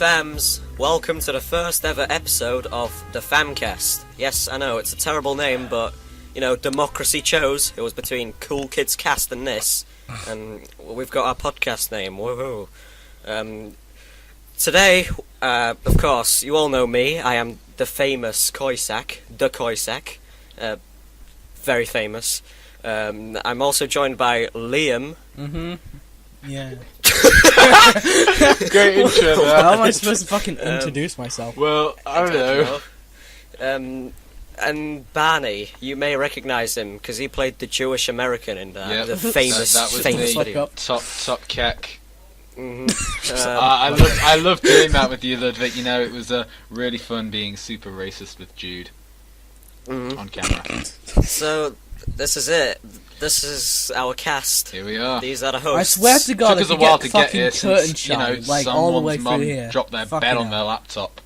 fams, welcome to the first ever episode of the Famcast. Yes, I know, it's a terrible name, but, you know, democracy chose. It was between Cool Kids Cast and this, and we've got our podcast name, woohoo. Today, of course, you all know me, I am the famous Koisak, very famous. I'm also joined by Liam. Yeah. Great intro there. How am I supposed to fucking introduce myself? Well, I don't know. And Barney, you may recognise him because he played the Jewish American in the famous, that was famous me. video. Top keck. Mm-hmm. I love doing that with you, Ludwig. You know, it was really fun being super racist with Jude on camera. So this is it. This is our cast. Here we are. These are the hosts. I swear to God, Took if us a you while get to get fucking here curtain since, you know, shot, like all the way someone's through mum here, dropped their fucking bed on hell. their laptop.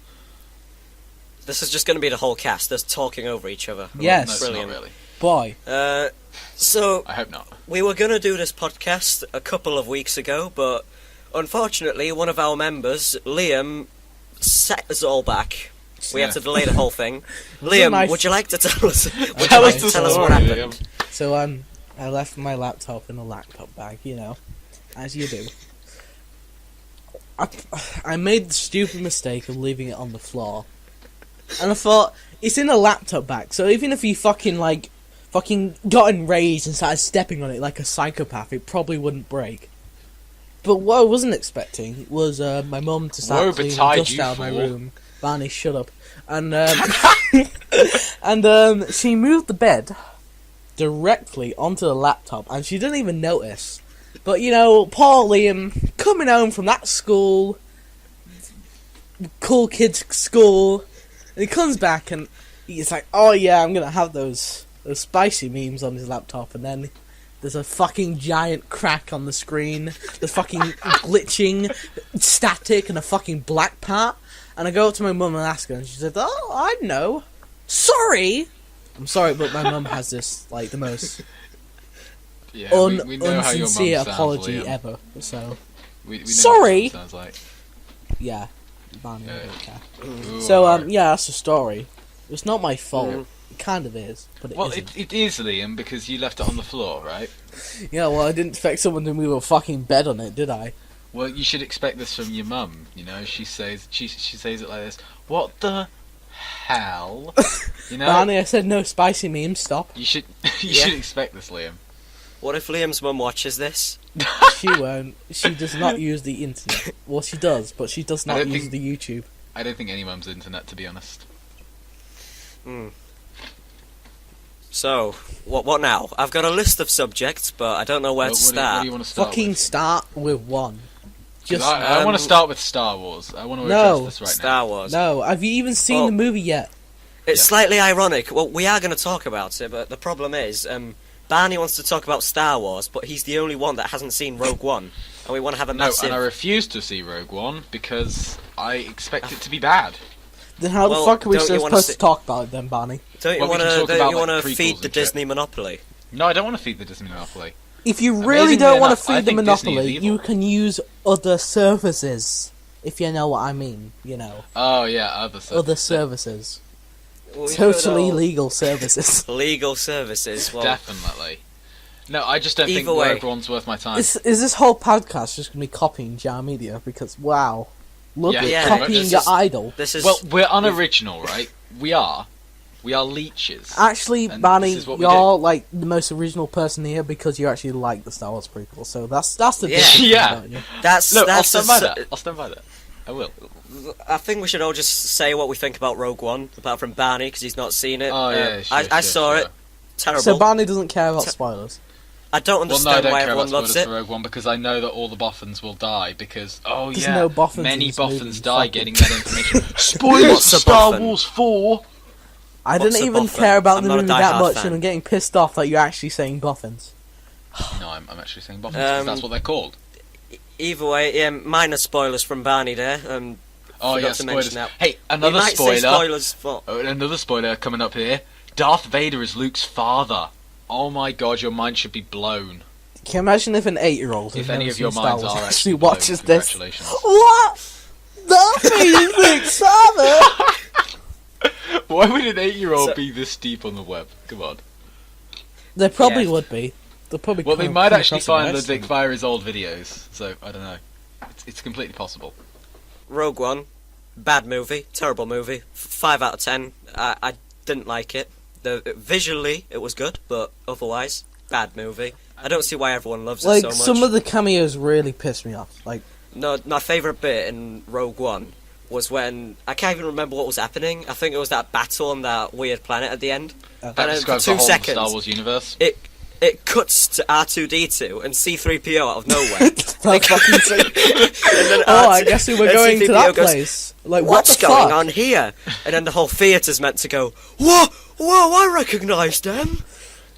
This is just going to be the whole cast. Just talking over each other. Yes. No, it's Brilliant. not really. Boy. So I hope not. we were going to do this podcast a couple of weeks ago, but unfortunately, one of our members, Liam, set us all back. We had to delay the whole thing. Liam, would you like to tell us? Tell us what happened? So I left my laptop in a laptop bag, you know, as you do. I made the stupid mistake of leaving it on the floor, and I thought it's in a laptop bag, so even if you fucking got enraged and started stepping on it like a psychopath, it probably wouldn't break. But what I wasn't expecting was my mum to start cleaning dust out of my room. Barney, shut up. And she moved the bed directly onto the laptop, and she didn't even notice. But, you know, poor Liam, coming home from that school, cool kids school, and he comes back and he's like, oh yeah, I'm gonna have those spicy memes on his laptop, and then there's a fucking giant crack on the screen, there's fucking glitching, static, and a fucking black part. And I go up to my mum and ask her, and she said, oh, I know. Sorry! I'm sorry, but my mum has this, like, the most We know how your unsincere mum sounds, apology Liam. ever. So, We know sorry! what it sounds like. Yeah. Barney, I don't care. Ooh, So, alright. yeah, that's the story. It's not my fault. It kind of is, but Well, isn't. it is, Liam, because you left it on the floor, right? Yeah, well, I didn't expect someone to move a fucking bed on it, did I? Well, you should expect this from your mum. You know, she says it like this. What the hell? You know, Barney, I said no spicy memes, stop. you should Yeah. should expect this, Liam. What if Liam's mum watches this? She won't. She does not use the internet. Well, she does, but she does I not don't use think- the YouTube. I don't think any mum's internet, to be honest. So, what now? I've got a list of subjects, but I don't know where to What do start. you want to start Fucking with? start with one. 'Cause Just I want to start with Star Wars. I want to No. address this right Star Wars. no. Have you even seen Well- the movie yet? It's Yeah. slightly ironic. Well, we are going to talk about it, but the problem is, Barney wants to talk about Star Wars, but he's the only one that hasn't seen Rogue One, and we want to have a now. No, massive... and I refuse to see Rogue One because I expect it to be bad. Then how Well, the fuck are we don't you wanna supposed see- to talk about it then, Barney? Don't you Well, we want can talk to? about, You want like, to prequels feed and the shit. Disney monopoly? No, I don't want to feed the Disney monopoly. If you really Amazingly don't want enough, to I feed the think Disney is monopoly, evil. you can use other services. If you know what I mean, you know. Oh yeah, other stuff. Other services. Well, we've Totally heard all legal services. legal services. Well, Definitely. No, I just don't think Either way. Rogue One's worth my time. Is this whole podcast just going to be copying Jar Media? Because, wow. Look Yeah, at yeah, copying this your is- idol. this is Well, we're unoriginal, right? We are leeches. Actually, And Barney, this is what we you're like the most original person here because you actually like the Star Wars prequel. So that's the Yeah. difference, Yeah. don't you? that's Look, I'll that's stand by that. I'll stand by that. I will. I think we should all just say what we think about Rogue One, apart from Barney because he's not seen it. Oh yeah, sure, I saw sure. it. Terrible. So Barney doesn't care about spoilers. I don't Well, no, I understand don't why care about everyone loves spoilers it. for Rogue One because I know that all the boffins will die because There's no boffins in many this boffins movie, die fuck getting it. that information. Spoilers What's for a Star boffin? Wars 4. I What's didn't a even boffin? care about I'm the not a movie that diehard much, fan. and I'm getting pissed off that you're actually saying boffins. No, I'm actually saying boffins because that's what they're called. Either way, yeah, minor spoilers from Barney there. Oh forgot yeah, to spoilers. mention that. Hey, another we might spoiler. Say spoilers for... Oh, another spoiler coming up here. Darth Vader is Luke's father. Oh my god, your mind should be blown. Can you imagine if an 8-year-old If who's any never of your seen Star minds Wars are actually actually blown, watches this? congratulations. What? Darth Vader thinks Father. Why would an 8-year-old So- be this deep on the web? Come on. They probably Yeah. would be. They'll probably. Well, they come- might come actually across find an Ludwig accident. via his old videos, so I don't know. It's completely possible. Rogue One, bad movie, terrible movie. 5 out of 10. I didn't like it. Visually, it was good, but otherwise, bad movie. I don't see why everyone loves Like it so much. some of the cameos really pissed me off. Like No, my favourite bit in Rogue One was when I can't even remember what was happening. I think it was that battle on that weird planet at the end. That And then for describes 2 the whole seconds, Star Wars universe. it cuts to R2D2 and C3PO out of nowhere. that fucking thing. And then Oh, I R2 guess we were and going to C3PO that goes, place. Like What's what the going fuck? on here? And then the whole theatre's meant to go, Whoa, I recognise them.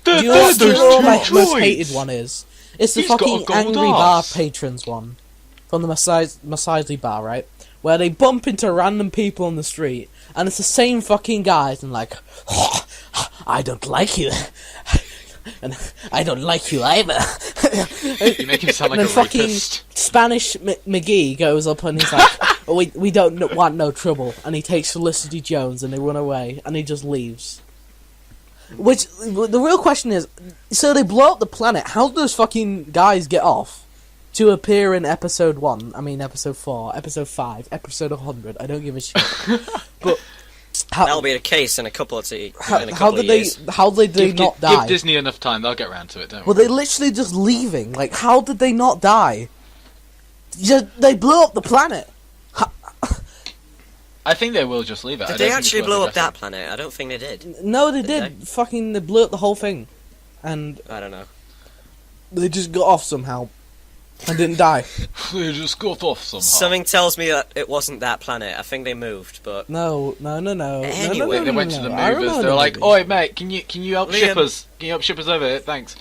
Do you know what Those my two most droids. hated one is? It's the He's got a fucking gold Angry Bar arse. Patrons one. From the Massagely Bar, right? Where they bump into random people on the street, and it's the same fucking guys, and like, I don't like you. And I don't like you either. You make him sound like And then a fucking rapist. Spanish McGee goes up and he's like, oh, we don't want no trouble. And he takes Felicity Jones and they run away and he just leaves. Which, the real question is, so they blow up the planet, how do those fucking guys get off to appear in episode 1, I mean episode 4, episode 5, episode 100, I don't give a shit. But, That'll be the case in a couple of how of did years. they not die? Give Disney enough time, they'll get round to it, don't Were worry. they literally just leaving? Like, how did they not die? They blew up the planet. I think they will just leave it. I Did don't they think it's actually worth blow up addressing. that planet? I don't think they did. No, they Did did. Fucking, they blew up the whole thing. And I don't know. they just got off somehow. And didn't die. They just got off somehow. Something tells me that it wasn't that planet. I think they moved, but No. Anyway, They went to the I remember movers. They the were like, movie. "Oi, mate, can you help ship Liam. us? Can you help ship us over here? Thanks."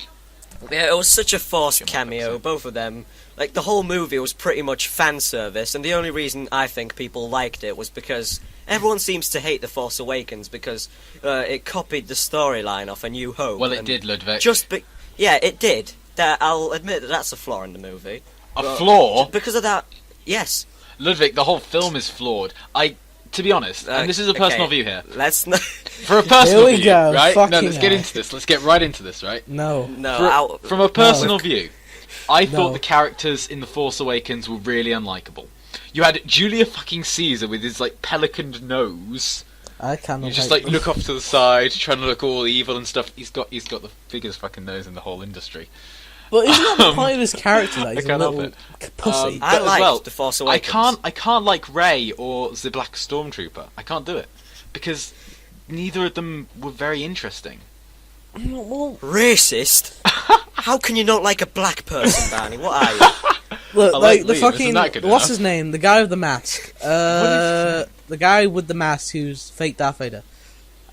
yeah, it was such a forced Come on, cameo. episode. Both of them, like the whole movie was pretty much fan service, and the only reason I think people liked it was because everyone seems to hate The Force Awakens because it copied the storyline off A New Hope. Well, it and did, Ludwig. yeah, it did. That I'll admit that's a flaw in the movie. A But flaw? because of that. Yes. Ludwig, the whole film is flawed. To be honest, and this is a personal okay, view here. Let's not. For a personal we view, go, right? No, fucking let's get hell. into this. Let's get right into this, right? No. No, From a personal view, I thought No. the characters in The Force Awakens were really unlikable. You had Julia fucking Caesar with his like pelicaned nose. I cannot. You just hate like look off to the side, trying to look all evil and stuff. He's got the biggest fucking nose in the whole industry. But isn't that the point of his character? That he's a can't help little it. pussy. But I as liked well, The Force I Awakens. can't like Rey or the Black Stormtrooper. I can't do it because neither of them were very interesting. Well, Racist? How can you not like a black person, Barney? What are you? look, I like like the Liam, fucking isn't that good what's enough? his name? The guy with the mask. The guy with the mask who's fake Darth Vader.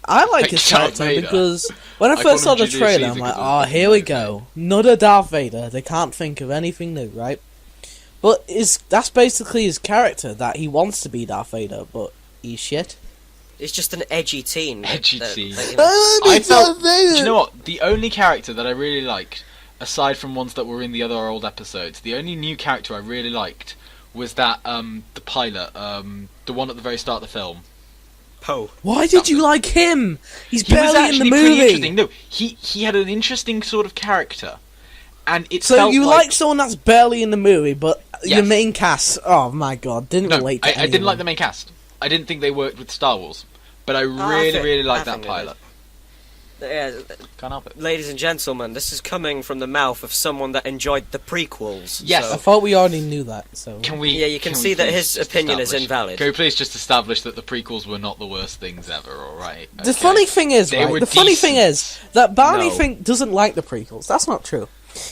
I like Fake his Darth character Vader. because when I I first saw call him the Julius trailer, Caesar I'm like, because of oh, here we the go, another Darth Vader. They can't think of anything new, right? But that's basically his character, that he wants to be Darth Vader, but he's shit. He's just an edgy teen. Edgy teen. you know, I felt. Do you know what? The only character that I really liked, aside from ones that were in the other old episodes, the only new character I really liked was that the pilot, the one at the very start of the film. Poe. Why did you like him? He's He was barely in the actually pretty interesting. movie. No, he had an interesting sort of character, and it So felt you like like someone that's barely in the movie, but your Yes. main cast, oh my god, didn't no, relate to I any didn't of like the them. main cast. I didn't think they worked with Star Wars, but I I think- really I liked think that they pilot. Yeah, Can't help it. ladies and gentlemen, this is coming from the mouth of someone that enjoyed the prequels. Yes. I so- thought we already knew that, so... Can we? Yeah, you can we see that please his just opinion is establish- invalid. Can we please just establish that the prequels were not the worst things ever? All right. The Okay. funny thing is, They right, were the funny thing decent. is that Barney No. doesn't like the prequels. That's not true.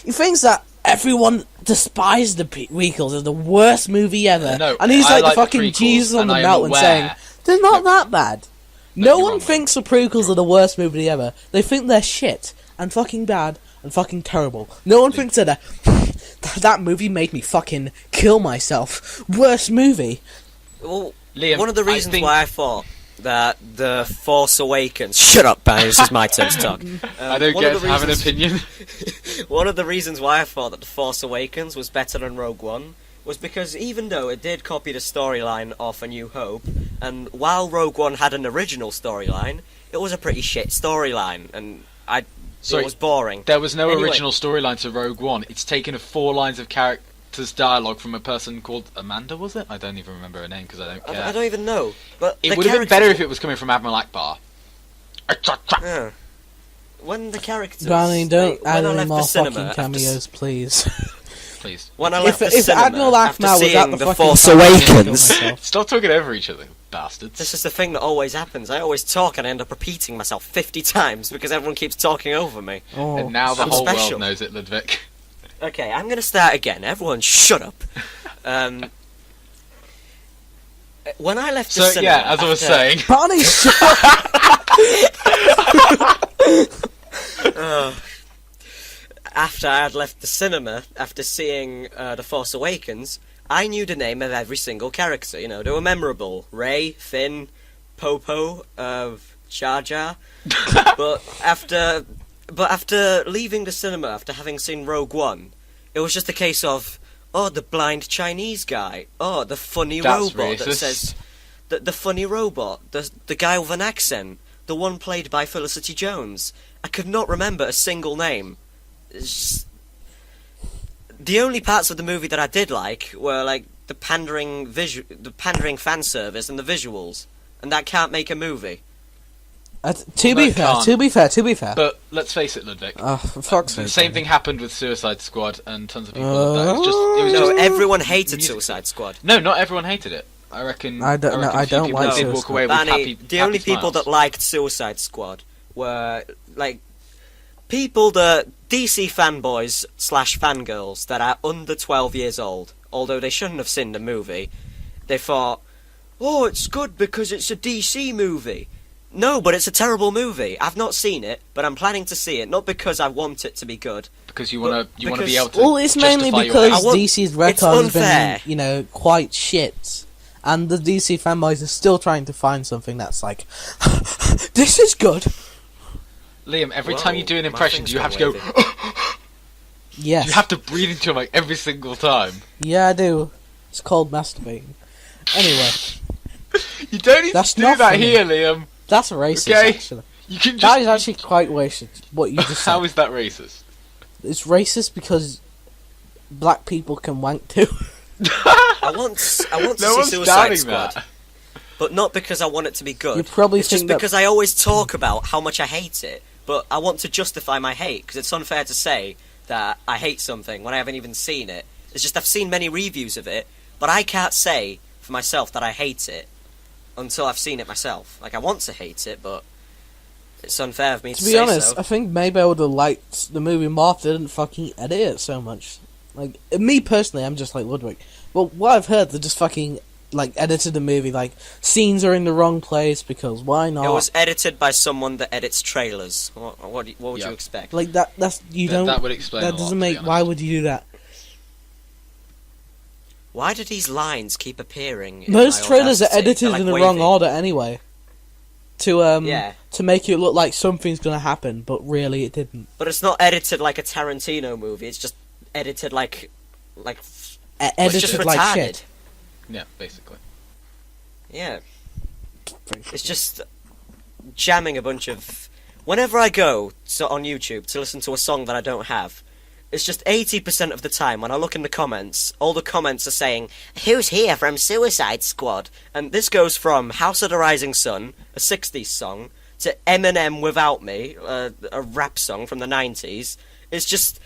He thinks that everyone despised the prequels as the worst movie ever. No, and he's I like the like the fucking prequels, Jesus on and the I am mountain aware- saying, they're not that bad. No you're one wrong, thinks the prequels are the worst movie ever. They think they're shit and fucking bad and fucking terrible. No one thinks that that movie made me fucking kill myself. Worst movie. Well, Liam, one of the I reasons think- why I thought that The Force Awakens... Shut up, Barney, this is my turn to talk. I don't one get of to the have an reasons- opinion. One of the reasons why I thought that The Force Awakens was better than Rogue One was because even though it did copy the storyline of A New Hope, and while Rogue One had an original storyline, it was a pretty shit storyline, and it was boring. There was no Anyway. original storyline to Rogue One. It's taken 4 lines of characters' dialogue from a person called Amanda, was it? I don't even remember her name because I don't care. I don't even know. But It would have been better if it was coming from Admiral Akbar. Yeah. When the characters... Darling, don't when add I any left more the cinema fucking after cameos, please. Please. When I left the If cinema Admiral after Akbar was at seeing the The fucking Force cameo, I'd kill Awakens... myself. Stop talking over each other, bastards. This is the thing that always happens. I always talk and I end up repeating myself 50 times because everyone keeps talking over me. Oh, And now the I'm whole special. world knows it, Ludwig. Okay, I'm going to start again. Everyone shut up. When I left the So, cinema... yeah, as I was saying... Barney, shut After I had left the cinema, after seeing The Force Awakens, I knew the name of every single character. You know, they were memorable. Rey, Finn, Popo, Jar Jar. but after leaving the cinema, after having seen Rogue One, it was just a case of, oh, the blind Chinese guy. Oh, the funny That's robot that racist. says... The funny robot. The guy with an accent. The one played by Felicity Jones. I could not remember a single name. It's just... The only parts of the movie that I did like were like the pandering fan service and the visuals, and that can't make a movie. to be fair. But let's face it, Ludwig. Oh, for fuck's The sake. same thing happened with Suicide Squad, and tons of people loved that. It was No, just everyone hated music. Suicide Squad. No, not everyone hated it. I reckon. I don't know, reckon I a few don't people like did Suicide walk away with Barney, happy, the happy only people smiles. that liked Suicide Squad were like people that DC fanboys / fangirls that are under 12 years old. Although they shouldn't have seen the movie, they thought, "Oh, it's good because it's a DC movie." No, but it's a terrible movie. I've not seen it, but I'm planning to see it. Not because I want it to be good. Because you want to be because- able to. Well, it's mainly justify your because I want- DC's it's record has been, unfair. quite shit. And the DC fanboys are still trying to find something that's like, this is good. Liam, every Whoa, time you do an my impression, thing's do you have to gone go? wavy. Yes. You have to breathe into your mic every single time. Yeah, I do. It's called masturbating. Anyway, You don't need That's to do not that funny. here, Liam. that's racist, Okay. actually. You can just. That is actually quite racist, what you just said. How is that racist? It's racist because black people can wank too. I want to No see one's Suicide doubting Squad. that. But not because I want it to be good. You probably it's just think that- because I always talk about how much I hate it, but I want to justify my hate, because it's unfair to say that I hate something when I haven't even seen it. It's just I've seen many reviews of it, but I can't say for myself that I hate it until I've seen it myself. Like, I want to hate it, but it's unfair of me to To be say honest, so. I think maybe I would have liked the movie more if they didn't fucking edit it so much. Like, me personally, I'm just like Ludwig. But what I've heard, they just fucking, like, edited the movie, like, scenes are in the wrong place, because why not? It was edited by someone that edits trailers. What would Yeah. you expect? Like, that's, you don't... That would explain a That lot, doesn't to be make... honest. Why would you do that? Why do these lines keep appearing? in Most my trailers are Audacity? edited They're, like, in the wrong wavy. order anyway. To, Yeah. to make it look like something's gonna happen, but really it didn't. But it's not edited like a Tarantino movie. It's just edited like it's Edited just like retarded. shit. Yeah, basically. Yeah, it's just jamming a bunch of. Whenever I go on YouTube to listen to a song that I don't have, it's just 80% of the time when I look in the comments, all the comments are saying, "Who's here from Suicide Squad?" And this goes from House of the Rising Sun, a 60s song, to Eminem Without Me, a rap song from the 90s. It's just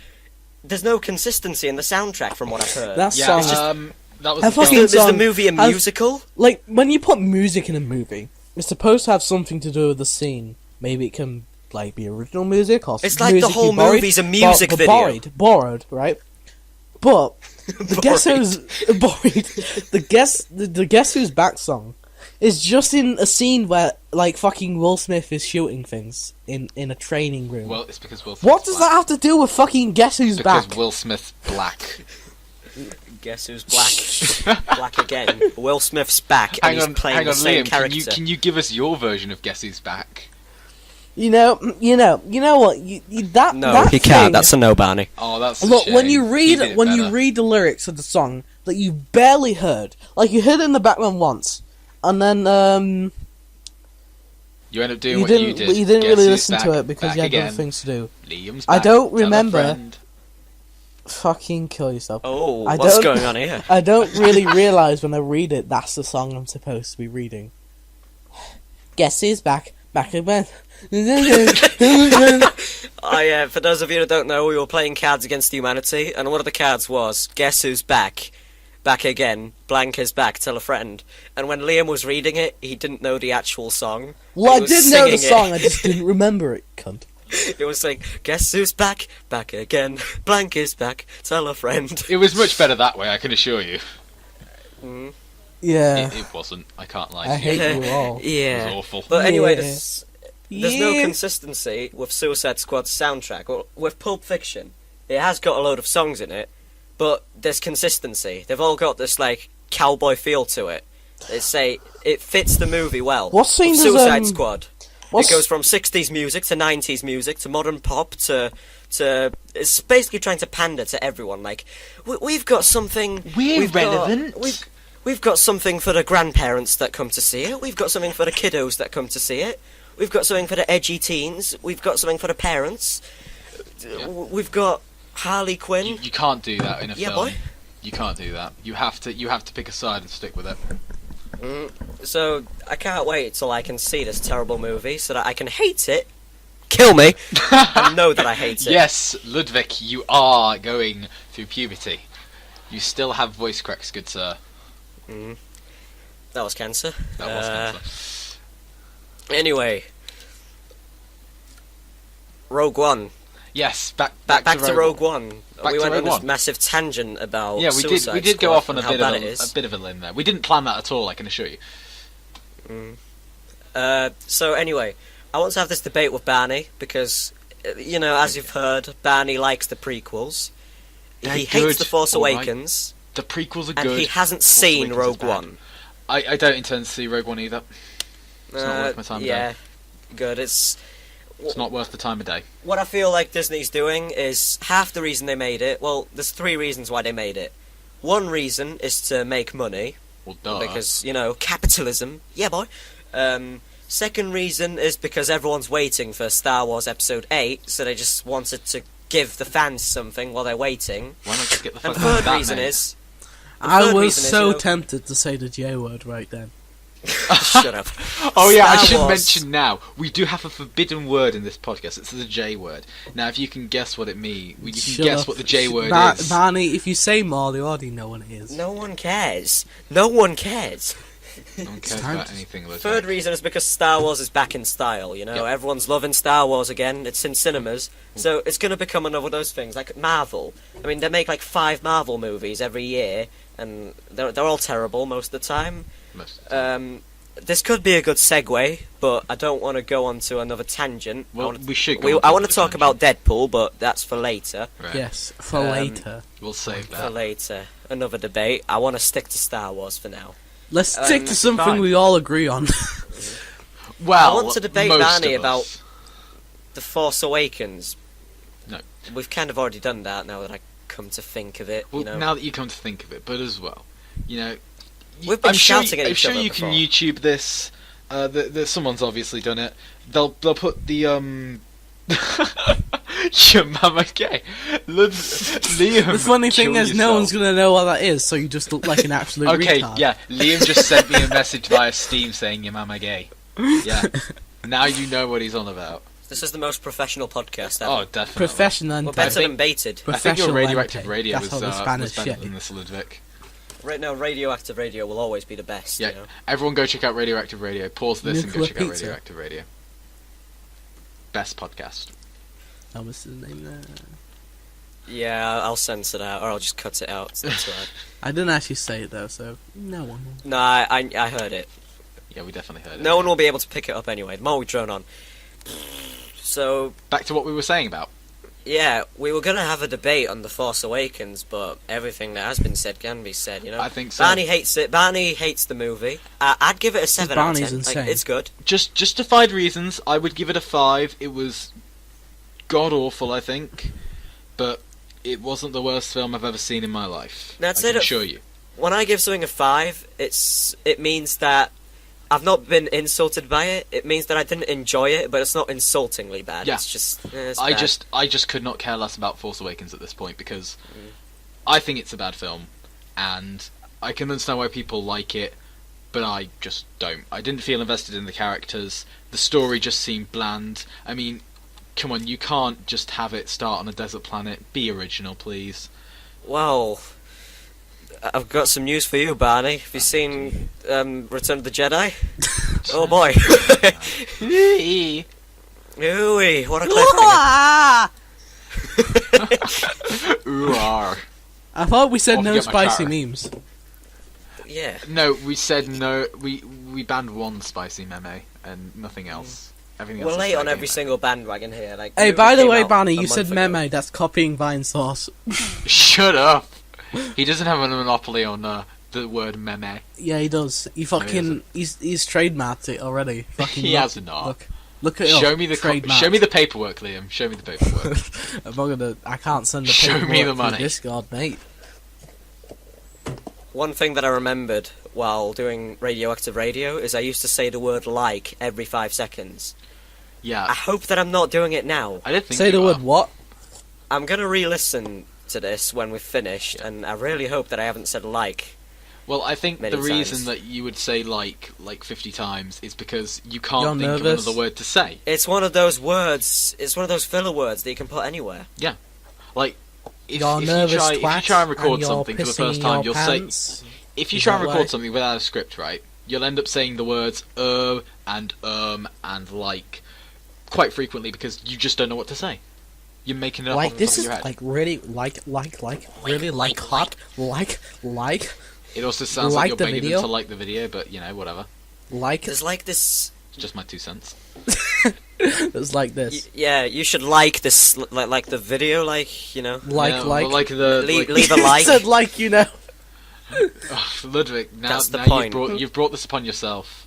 there's no consistency in the soundtrack from what I've heard. That Yeah, song... that was I the fucking film. Is the song movie a has- musical? Like, when you put music in a movie, it's supposed to have something to do with the scene. Maybe it can, like, be original music, or It's like the music whole you borrowed, movie's a music but video. Borrowed, right? But the Guess Who's borrowed, the Guess Who's Back song is just in a scene where, like, fucking Will Smith is shooting things in a training room. Well, it's because Will Smith's What does black. that have to do with fucking Guess Who's Because Back? Will Smith's black. Guess who's black? Black again. Will Smith's back, and he's playing hang the on, same Liam. character. Can you give us your version of Guess Who's Back? You know what? No, he can't. That's a no, Barney. Oh, that's a Look, shame. when you He did read it better. the lyrics of the song, that you barely heard. Like, you heard it in the background once, and then, You end up doing you what didn't, you did. but you didn't Guess really who's listen back? to it because Back you had again. other things to do. Liam's I back. don't Tell a remember. friend. Fucking kill yourself. Oh, I what's don't- going on here? I don't really realise when I read it that's the song I'm supposed to be reading. Guess who's back? Back again. Oh yeah, for those of you that don't know, we were playing Cards Against Humanity, and one of the cards was, guess who's back? Back again. Blank is back, tell a friend. And when Liam was reading it, he didn't know the actual song. Well, He I was did know the singing song, I just didn't remember it, cunt. It was saying, guess who's back? Back again. Blank is back, tell a friend. It was much better that way, I can assure you. Yeah. It wasn't. I can't lie I to you. hate you all. It Yeah. was awful. But anyway, Yeah. there's no consistency with Suicide Squad's soundtrack. Well, with Pulp Fiction, it has got a load of songs in it, but there's consistency. They've all got this, like, cowboy feel to it. They say it fits the movie well. What scene With does, Suicide Squad? what's- It goes from 60s music to 90s music to modern pop to it's basically trying to pander to everyone. Like, we've got something... We're we've got- relevant. We've got something for the grandparents that come to see it. We've got something for the kiddos that come to see it. We've got something for the edgy teens. We've got something for the parents. Yeah. We've got Harley Quinn. You can't do that in a Yeah, film. boy. You can't do that. You have to pick a side and stick with it. So I can't wait till I can see this terrible movie so that I can hate it, kill me, and know that I hate it. Yes, Ludwig, you are going through puberty. You still have voice cracks, good sir. That was cancer. That was cancer. Anyway, Rogue One. Yes, back to Rogue One. Back We to went Rogue on this One. massive tangent about Yeah, Suicide we did go Squad off on and a how bit bad of it is. a bit of a limb there. We didn't plan that at all, I can assure you. So anyway, I want to have this debate with Barney because, you know, as you've heard, Barney likes the prequels. They're He good, hates The Force all right. Awakens, The prequels are and good. he hasn't Force seen Awakens is Rogue bad. One. I don't intend to see Rogue One either. It's not worth my time of Yeah, day. good. It's Not worth the time of day. what I feel like Disney's doing is half the reason they made it. Well, there's 3 reasons why they made it. One reason is to make money, Well, duh. because, you know, capitalism. Yeah, boy. Second reason is because everyone's waiting for Star Wars Episode 8, so they just wanted to give the fans something while they're waiting. Why not just get the And fuck out of third that, reason mate? is... I third was reason is, so you know- tempted to say the J word right then. Shut up. Oh yeah, I Star should Wars. mention now, we do have a forbidden word in this podcast. It's the J word. Now, if you can guess what it means, you can Shut guess up. what the J word is. Barney, if you say more, they already know what it is. No one cares. No one cares. No one cares time about to- anything. Ludwig. Third reason is because Star Wars is back in style, you know? Yep. Everyone's loving Star Wars again. It's in cinemas. So it's going to become another of those things, like Marvel. I mean, they make like 5 Marvel movies every year, and they're all terrible most of the time. Most of the time. This could be a good segue, but I don't want to go on to another tangent. Well, we should. I want to talk about Deadpool, but that's for later. Right. Yes, for later. We'll save For that. later. Another debate. I want to stick to Star Wars for now. Let's stick to something fine. we all agree on. Well, I want to debate most Barney of about us. The Force Awakens. No. We've kind of already done that now that I come to think of it. Well, You know, now that you come to think of it, but as well, you know, We've been I'm sure shouting at I'm each sure other you can before. YouTube this. Someone's obviously done it. They'll put the your mama gay. Liam. The funny thing kill is, no yourself. one's gonna know what that is, so you just look like an absolute Okay, retard. yeah. Liam just sent me a message via Steam saying your mama gay. Yeah. Now you know what he's on about. This is the most professional podcast ever. Oh, definitely. Professional We're and better think- than baited. I think your professional radioactive ente. radio That's was, how the was Spanish better say than it. this, Ludwig. Right now, radioactive radio will always be the best. Yeah. You know? Everyone go check out Radioactive Radio. Pause this and go Nuclear check out pizza. Radioactive Radio. Best podcast. That was his name there. Yeah, I'll censor that, or I'll just cut it out. It's not too hard. I didn't actually say it though, so no one will. No, I heard it. Yeah, we definitely heard it. No one will be able to pick it up anyway. The more we drone on. So, Back to what we were saying about. yeah, we were going to have a debate on The Force Awakens, but everything that has been said can be said, you know? I think so. Barney hates it. Barney hates the movie. I'd give it a 7 out of Barney's 10. insane. Like, it's good. Just justified reasons, I would give it a 5. It was god awful, I think, but it wasn't the worst film I've ever seen in my life. Now, I'd I say can that assure you. when I give something a 5, it means that I've not been insulted by it. It means that I didn't enjoy it, but it's not insultingly bad. Yeah. It's just it's I bad. just could not care less about Force Awakens at this point because I think it's a bad film, and I can understand why people like it, but I just don't. I didn't feel invested in the characters. The story just seemed bland. I mean, come on, you can't just have it start on a desert planet. Be original, please. Well, I've got some news for you, Barney. Have you seen Return of the Jedi? Oh boy. Ooh, what a cliffhanger. Ooh, ah. I thought we said Off no you get my spicy car. memes. Yeah. No, we said no. We banned one spicy meme and nothing else. Everything else We're is late on fair every game. single bandwagon here. Like, Hey, movie by the came way, out Barney, a you said month ago. meme. That's copying Vine Source. Shut up. He doesn't have a monopoly on the word meme. Yeah, he does. He fucking he's trademarked it already. Fucking He has not. Look at it. Show me the paperwork, Liam. Show me the paperwork. I'm not gonna. I can't send the Show me paperwork the through money. Discord, mate. One thing that I remembered while doing Radioactive Radio is I used to say the word like every 5 seconds. I Yeah, hope that I'm not doing it now. I did think Say you the are. word what? I'm gonna re-listen to this when we've finished, and I really hope that I haven't said like. Well, I think many the reason times. that you would say like 50 times is because you can't You're think nervous? of another word to say. It's one of those words. It's one of those filler words that you can put anywhere. Like, if You're you nervous try twat, and record you're something for the pissing first time, your you'll pants. say... If you Is try and that record right? something without a script, right, you'll end up saying the words and like quite frequently because you just don't know what to say. You're making it up off Like the this top is of your head. like really really like hot like It also sounds like like you're the begging video? them to like the video, but, whatever. like There's like this. It's just my 2 cents. it's like this. Yeah, you should like this, like the video, like Yeah, well, like the... leave a He like. said like Ludwig, now, That's the now point. you've brought this upon yourself.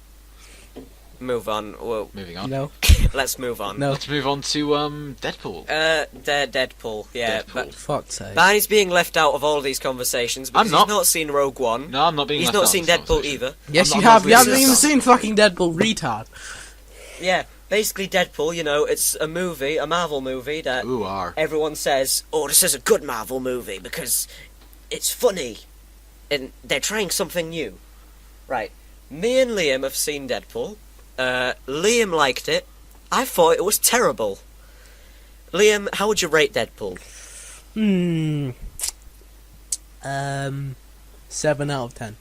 Move on. Well, Moving on. No. let's move on. No. Let's move on to Deadpool. Deadpool. Yeah, Deadpool. but Fuck's sake. Barney's being left out of all of these conversations because I'm not. he's not seen Rogue One. No, I'm not being He's left not out seen of this Deadpool conversation. either. Yes, I'm you not have. You haven't listening even to seen fucking Deadpool, retard. Yeah, basically Deadpool. It's a movie, a Marvel movie that Ooh, R. everyone says, "Oh, this is a good Marvel movie because it's funny and they're trying something new." Right. Me and Liam have seen Deadpool. Liam liked it. I thought it was terrible. Liam, how would you rate Deadpool? 7 out of 10.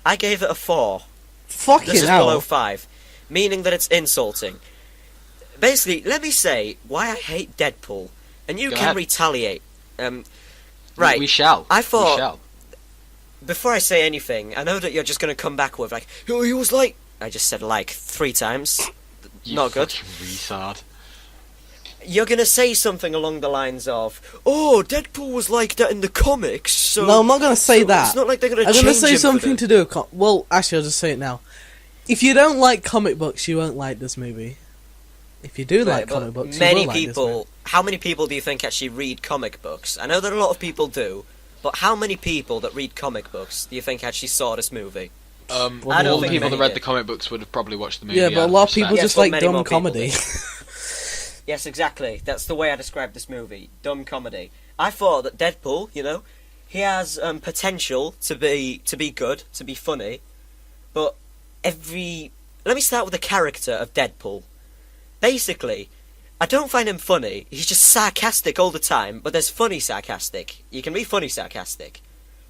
I gave it a 4. Fucking This is below hell. 5, meaning that it's insulting. Basically, let me say why I hate Deadpool, and you Go can ahead. retaliate. Right. We shall. I thought- We shall. Before I say anything, I know that you're just going to come back with like, "Oh, he was like." I just said like 3 times. You Not good. fucking retard. You're going to say something along the lines of, "Oh, Deadpool was like that in the comics." So No, I'm not gonna say so that. It's not like they're going to I'm change gonna say him for something the- to do with well, actually, I'll just say it now. If you don't like comic books, you won't like this movie. If you do Right, like but comic books, you many will like this movie. people. How many people do you think actually read comic books? I know that a lot of people do, but how many people that read comic books do you think actually saw this movie? Well, I don't all the think people many that read did. the comic books would have probably watched the movie. Yeah, but a out lot of respect. people Yes, just but like many dumb more people comedy. did. Yes, exactly. That's the way I describe this movie. Dumb comedy. I thought that Deadpool, he has potential to be good, to be funny, but let me start with the character of Deadpool. Basically, I don't find him funny. He's just sarcastic all the time, but there's funny sarcastic. You can be funny sarcastic.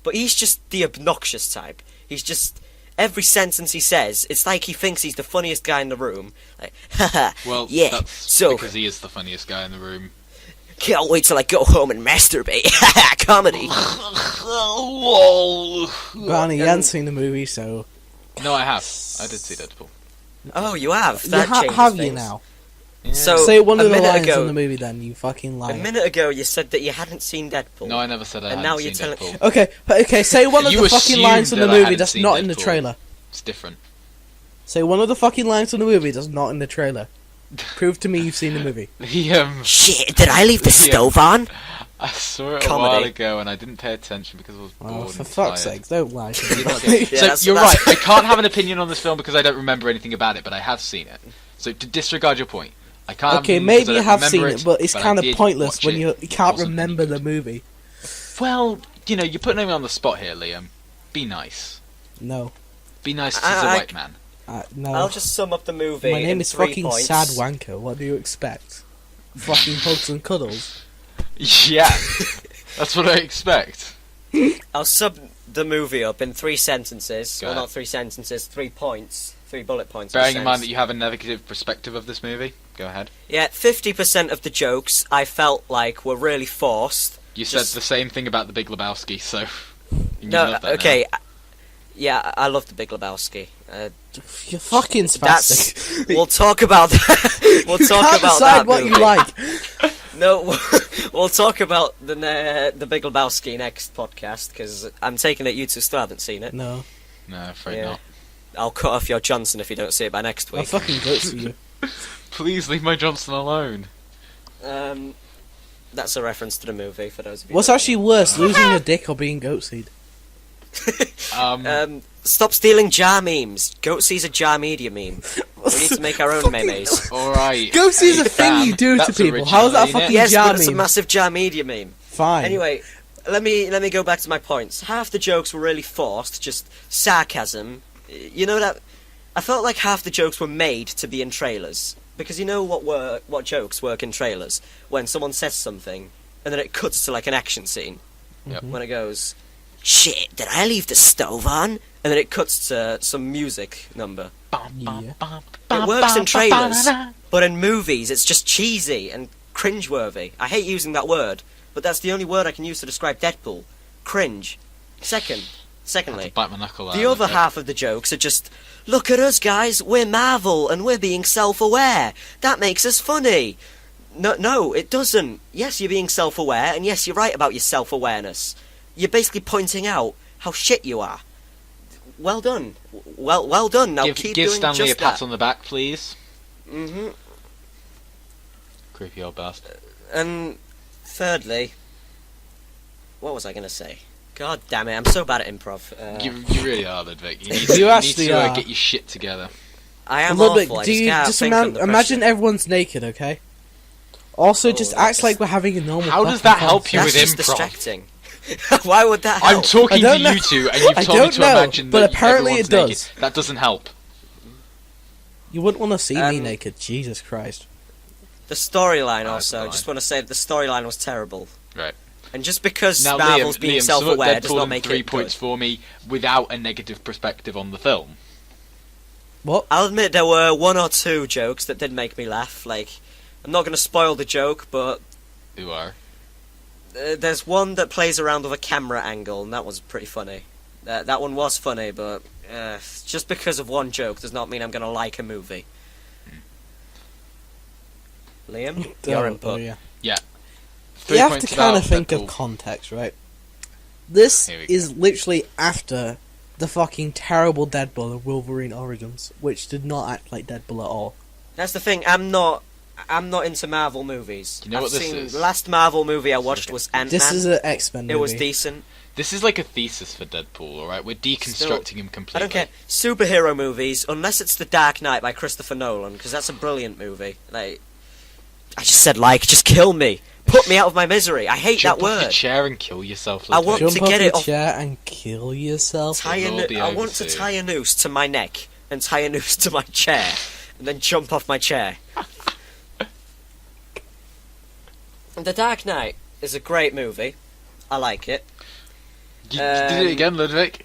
But he's just the obnoxious type. He's just... Every sentence he says, it's like he thinks he's the funniest guy in the room. Like, haha, Well, yeah, that's so... because he is the funniest guy in the room. Can't wait till I go home and masturbate. Haha, comedy. Barney, you haven't seen the movie, so No, I have. I did see Deadpool. Oh, you have? That changes have you things. now? Yeah. So, Say one a of the minute lines ago, in the movie, then you fucking a lie. minute ago you said that you hadn't seen Deadpool. No, I never said I And hadn't now seen you're telling- Deadpool. Okay. Say one of You the fucking assumed lines in the that I movie hadn't that's seen not in the Deadpool. trailer. It's different. Say one of the fucking lines in the movie that's not in the trailer. Prove to me you've seen the movie. He Shit, did I leave the Yeah. stove on? I saw it a Comedy. while ago and I didn't pay attention because I was bored. Oh, for and fuck's tired. sake, don't lie. You're not Yeah, so that's- you're that's- right. I can't have an opinion on this film because I don't remember anything about it, but I have seen it. So to disregard your point, I can't. Okay, have an opinion maybe because I you don't have remember seen it, but it's I kind of did pointless watch when it. you It can't wasn't remember any the good. movie. Well, you're putting me on the spot here, Liam. Be nice. No. Be nice to the I- white man. No. I'll just sum up the movie. My name in is 3 fucking points. Sad Wanker. What do you expect? Fucking hugs and cuddles. Yeah, that's what I expect. I'll sum the movie up in 3 sentences. Go Well, ahead. not 3 sentences, 3 points. 3 bullet points. Bearing it in mind says. that you have a negative perspective of this movie, go ahead. Yeah, 50% of the jokes I felt like were really forced. You Just- said the same thing about The Big Lebowski, so you No, love that okay. Yeah, I love The Big Lebowski. You're fucking That's. spastic. We'll talk about that. We'll You talk can't about decide that what movie. you like. No, we'll talk about the Big Lebowski next podcast because I'm taking it you two still haven't seen it. No, now. No, afraid Yeah. not. I'll cut off your Johnson if you don't see it by next I'll week. fucking goat to you. Please leave my Johnson alone. That's a reference to the movie for those of you. What's that actually worse, losing a dick or being goat seed? Stop stealing jar memes. Goatsee's a jar media meme. We need to make our own memes. Alright. Goat seed's a hey, thing fam, you do to that's people. How is that original, ain't fucking it? Yes, jar but it's a meme? massive jar media meme. Fine. Anyway, let me go back to my points. Half the jokes were really forced, just sarcasm. You know that I felt like half the jokes were made to be in trailers because you know what jokes work in trailers when someone says something and then it cuts to like an action scene. Yep. When it goes, shit, did I leave the stove on? And then it cuts to some music number. Yeah. It works in trailers, but in movies it's just cheesy and cringeworthy. I hate using that word, but that's the only word I can use to describe Deadpool. Cringe. Secondly, Bite my knuckle out the of other it. half of the jokes are just, look at us guys, we're Marvel and we're being self-aware. That makes us funny. No, it doesn't. Yes, you're being self-aware, and yes, you're right about your self-awareness. You're basically pointing out how shit you are. Well done. Well done. Now keep give doing Stanley just a pat that. on the back, please. Mm-hmm. Creepy old bastard. And thirdly, what was I going to say? God damn it, I'm so bad at improv. You really are, Ludwig. You need You to, actually you need to are. get your shit together. I am Ludwig, awful. I do just you can't just think under imagine pressure. everyone's naked, okay? Also, Oh, just that's- act like we're having a normal. How does fucking that help you conversation. with That's just improv? distracting. Why would that I'm help? talking I don't to know. you two, and you've I told me don't to know, imagine but that apparently everyone's it does. naked. That doesn't help. You wouldn't want to see me Um, naked. Jesus Christ. The storyline Oh, also, I fine. just want to say the storyline was terrible. Right. And just because Now, Marvel's being Liam, sum up self-aware does Deadpool not in make 3 it points good. for me without a negative perspective on the film. What? I'll admit there were 1 or 2 jokes that did make me laugh. Like, I'm not going to spoil the joke, but You are. there's one that plays around with a camera angle, and that was pretty funny. That one was funny, but just because of one joke does not mean I'm going to like a movie. Liam, your input. Yeah. 3 You have points to kind of about think Deadpool. of context, right? This Here we go. is literally after the fucking terrible Deadpool of Wolverine Origins, which did not act like Deadpool at all. That's the thing. I'm not into Marvel movies. You know I've what this seen, is? The last Marvel movie I watched was Ant-Man. This is an X-Men movie. It was decent. This is like a thesis for Deadpool, alright? We're deconstructing him completely. I don't care. Superhero movies, unless it's The Dark Knight by Christopher Nolan, because that's a brilliant movie. Like, I just said just kill me. Put me out of my misery. I hate Jump that off your word. chair and kill yourself. I want Ludwig. Jump to off get your it off- chair and kill yourself. It'll all be I over want to soon. tie a noose to my neck and tie a noose to my chair and then jump off my chair. The Dark Knight is a great movie. I like it. You did it again, Ludwig.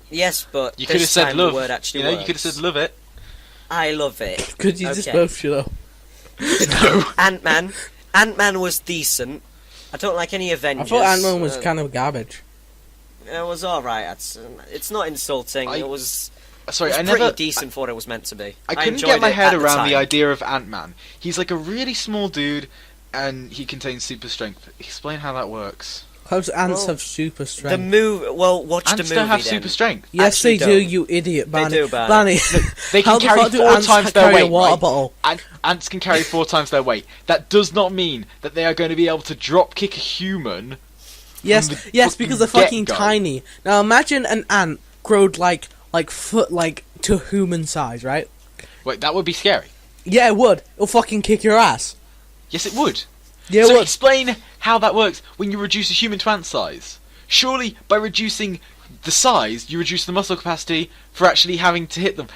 Yes, but You this could have said time love. the word actually You know, you works. could have said love it. I love it. Could you just Okay. both shut up? No. Ant-Man was decent. I don't like any I Avengers. thought Ant-Man was kind of garbage. It was alright. It's not insulting. I- It was, Sorry, it I was pretty never. decent for what it was meant to be. I couldn't enjoyed get my it head at around the time. idea of Ant-Man. He's like a really small dude, and he contains super strength. Explain how that works. How do ants Well, have super The strength? movie. Well, watch Ants the movie don't have then. super strength. Yes, actually they do, don't. you idiot, Barney. do, Barney. Barney, They how can the carry fuck do 4 ants times their carry a weight. water Right? bottle? Ants can carry 4 times their weight. That does not mean that they are going to be able to drop kick a human. Yes, from the yes, because they're fucking get-go. tiny. Now imagine an ant growed like foot to human size, right? Wait, that would be scary. Yeah, it would. It'll fucking kick your ass. Yes, it would. Yeah, it So would. explain how that works when you reduce a human to ant size. Surely, by reducing the size, you reduce the muscle capacity for actually having to hit them.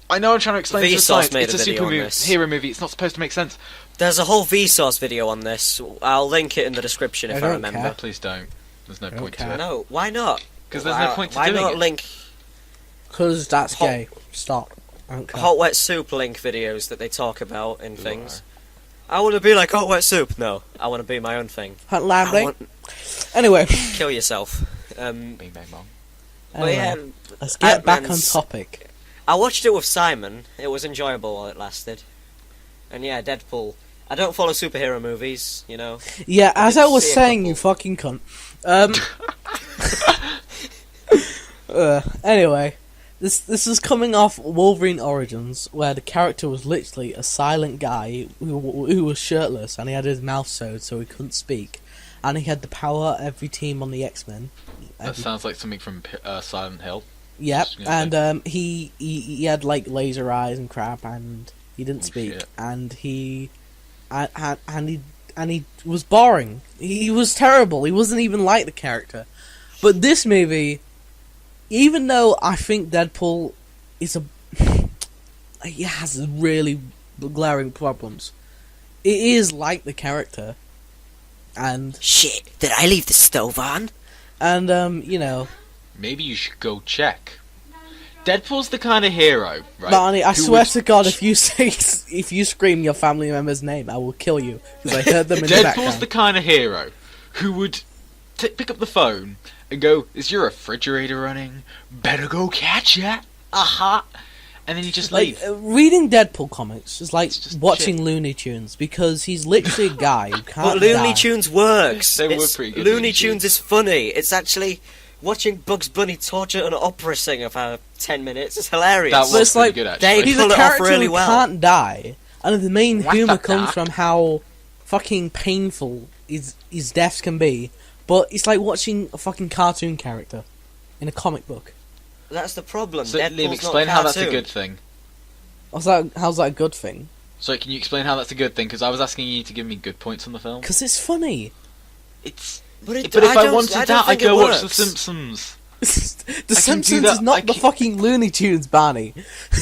I know I'm trying to explain to the Vsauce science. made It's a a video on this. superhero movie. It's not supposed to make sense. There's a whole Vsauce video on this. I'll link it in the description if I I don't remember. care. Please don't. There's no don't point care. to it. No, why not? 'Cause there's no point to why doing not it. link Because that's Hot- gay. Stop. I don't care. hot wet soup link videos that they talk about in things? I want to be like hot wet soup. No, I want to be my own thing. Hot I lambing. want Anyway, kill yourself. Bing bang bong. But yeah, anyway, let's get back on Ant-Man's- topic. I watched it with Simon. It was enjoyable while it lasted. And yeah, Deadpool. I don't follow superhero movies, you know. Yeah, as I was see a saying, couple. you fucking cunt. Anyway, this is coming off Wolverine Origins, where the character was literally a silent guy who was shirtless and he had his mouth sewed so he couldn't speak, and he had the power every team on the X-Men. That sounds like something from Silent Hill. Yep, Just gonna say. and he had like laser eyes and crap, and he didn't Oh, speak, shit. and he was boring. He was terrible. He wasn't even like the character. But this movie, even though I think Deadpool is he has really glaring problems, it is like the character, and Shit, did I leave the stove on? you know. Maybe you should go check. Deadpool's the kind of hero, right? Barney, I who swear would- to God, if you scream your family member's name, I will kill you because I heard them in the Deadpool's background. the kind of hero who would pick up the phone and go, "Is your refrigerator running? Better go catch it." Aha! And then you just Like leave. reading Deadpool comics is like It's just watching shit. Looney Tunes because he's literally a guy who can't But Looney die. Tunes works. They were It's- pretty good, Looney Looney Tunes Tunes. is funny. It's actually watching Bugs Bunny torture an opera singer for 10 minutes. It's hilarious. That But was it's pretty like good, they actually. He's pull a it off character really who well. can't die, and the main What humor the comes fuck? from how fucking painful his deaths can be. But it's like watching a fucking cartoon character in a comic book. That's the problem. So, Deadpool's Liam, not explain how that's a cartoon. good thing. How's that a good thing? Sorry, can you explain how that's a good thing? Because I was asking you to give me good points on the film. Because it's funny. It's. But, But if I don't- wanted I don't that, I'd think it go watch The works. Simpsons. The do Simpsons that- is not I the can- fucking Looney Tunes, Barney.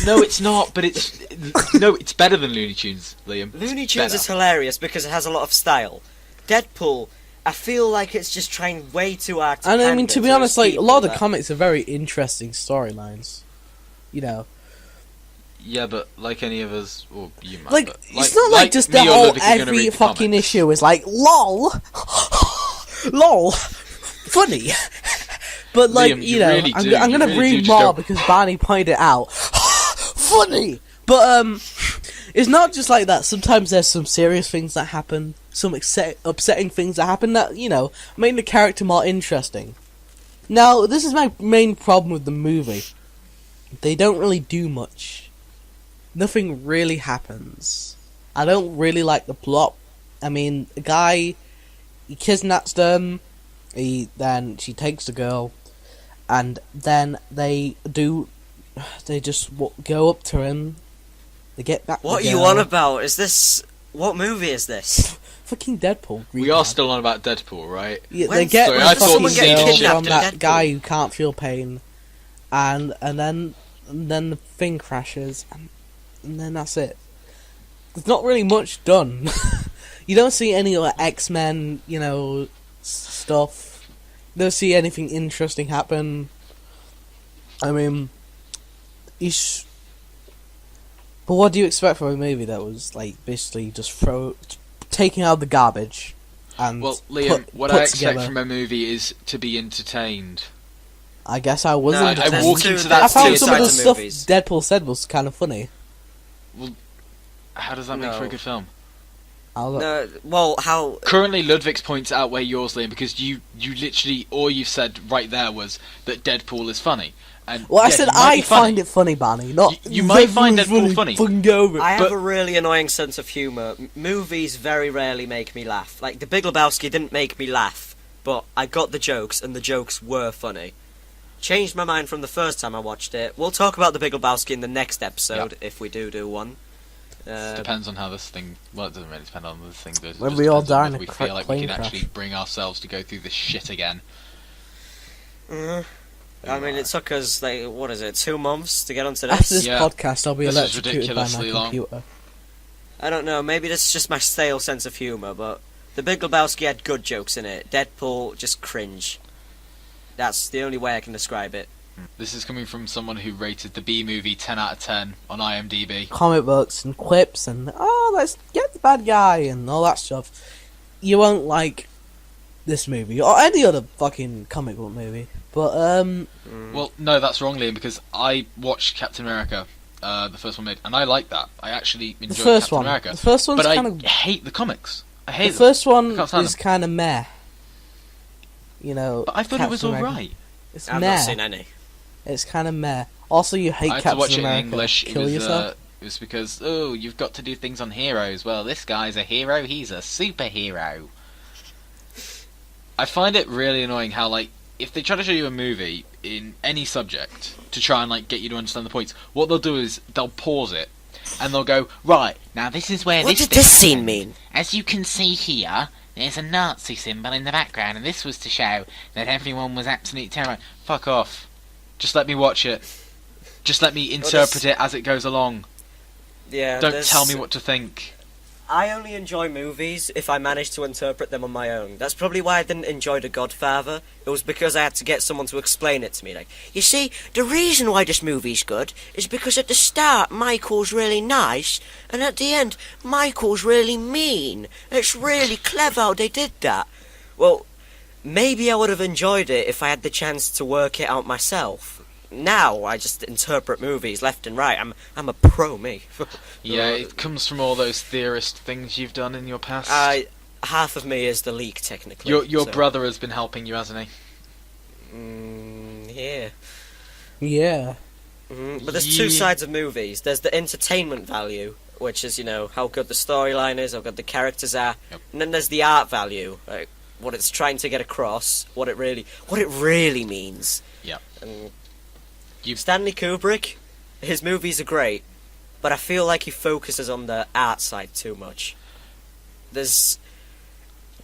No, it's not. But it's it's better than Looney Tunes, Liam. Looney It's Tunes better. is hilarious because it has a lot of style. Deadpool, I feel like it's just trying way too hard to And I mean, pander to be those honest, like a people lot of the that- comics are very interesting storylines. You know, Yeah, but like any of us, or you might. like but it's not like just the me or whole Ludwig are gonna every read the fucking comics. issue is like lol, lol, funny. But like Liam, you you know, really do, I'm you gonna really do read just more go- because Barney pointed it out. Funny, but it's not just like that. Sometimes there's some serious things that happen, some upsetting things that happen that make the character more interesting. Now, this is my main problem with the movie. They don't really do much. Nothing really happens. I don't really like the plot. I mean, the guy, he kidnaps them, then she takes the girl, and then they just go up to him, they get back What the are you girl. on about? Is this... What movie is this? Fucking Deadpool. We are still on about Deadpool, right? Yeah, When- they get Sorry, the I thought fucking the scene girl kidnapped from in that Deadpool. guy who can't feel pain, and then the thing crashes, and then that's it. There's not really much done. You don't see any like X-Men, stuff. You don't see anything interesting happen. I mean, but what do you expect from a movie that was like basically just taking out the garbage? And Well, Liam, what put I expect together. from a movie is to be entertained. I guess I wasn't. I there's walk two- into there's that I found two some of the sides stuff movies. Deadpool said was kind of funny. How does that make for a No. good film? No, well, how... Currently, Ludwig's points outweigh yours, Liam, because you literally, all you said right there was that Deadpool is funny. And Well, I yeah, said you might I be funny. find it funny, Barney. Not You might find Deadpool's Deadpool funny. Fucking go with it. I have But- a really annoying sense of humour. Movies very rarely make me laugh. Like, The Big Lebowski didn't make me laugh, but I got the jokes, and the jokes were funny. Changed my mind from the first time I watched it. We'll talk about The Big Lebowski in the next episode, if we do one. Depends on how this thing. Well, it doesn't really depend on how this thing goes. It When just we all depends on die in whether a we feel like we plane can crash. actually bring ourselves to go through this shit again. I mean, it took us, like, what is it, 2 months to get onto After this? this Yeah. podcast, I'll be This is electrocuted by my ridiculously long. computer. I don't know, maybe this is just my stale sense of humour, but The Big Lebowski had good jokes in it. Deadpool, just cringe. That's the only way I can describe it. This is coming from someone who rated the B movie 10 out of 10 on IMDb. Comic books and quips and let's get the bad guy and all that stuff. You won't like this movie or any other fucking comic book movie. But Well, no, that's wrong, Liam, because I watched Captain America, the first one made, and I like that. I actually enjoyed the first Captain one, America. the first one's But I kind of hate the comics. I the hate them. first one can't stand is them. kind of meh. You know, But I thought it was Captain America. alright. It's I've meh. not seen any. It's kind of meh. Also, you hate I had to Captain watch America. it in English. Kill yourself. It was because, oh, you've got to do things on heroes. Well, this guy's a hero, he's a superhero. I find it really annoying how, like, if they try to show you a movie in any subject to try and, like, get you to understand the points, what they'll do is they'll pause it and they'll go, right, now this is where What this did bit this scene happened. mean? As you can see here, there's a Nazi symbol in the background, and this was to show that everyone was absolute terror. Fuck off. Just let me watch it. Just let me interpret it as it goes along. Yeah, Don't tell me what to think. I only enjoy movies if I manage to interpret them on my own. That's probably why I didn't enjoy The Godfather. It was because I had to get someone to explain it to me. Like, you see, the reason why this movie's good is because at the start Michael's really nice, and at the end Michael's really mean. It's really clever how they did that. Well, maybe I would have enjoyed it if I had the chance to work it out myself. Now I just interpret movies left and right. I'm a pro me. Yeah, it comes from all those theorist things you've done in your past. Half of me is the leak, technically. Your so. brother has been helping you, hasn't he? Yeah. Yeah. But there's two sides of movies. There's the entertainment value, which is, you know, how good the storyline is, how good the characters are. Yep. And then there's the art value, like what it's trying to get across, what it really means. Yeah. And You- Stanley Kubrick, his movies are great, but I feel like he focuses on the art side too much. There's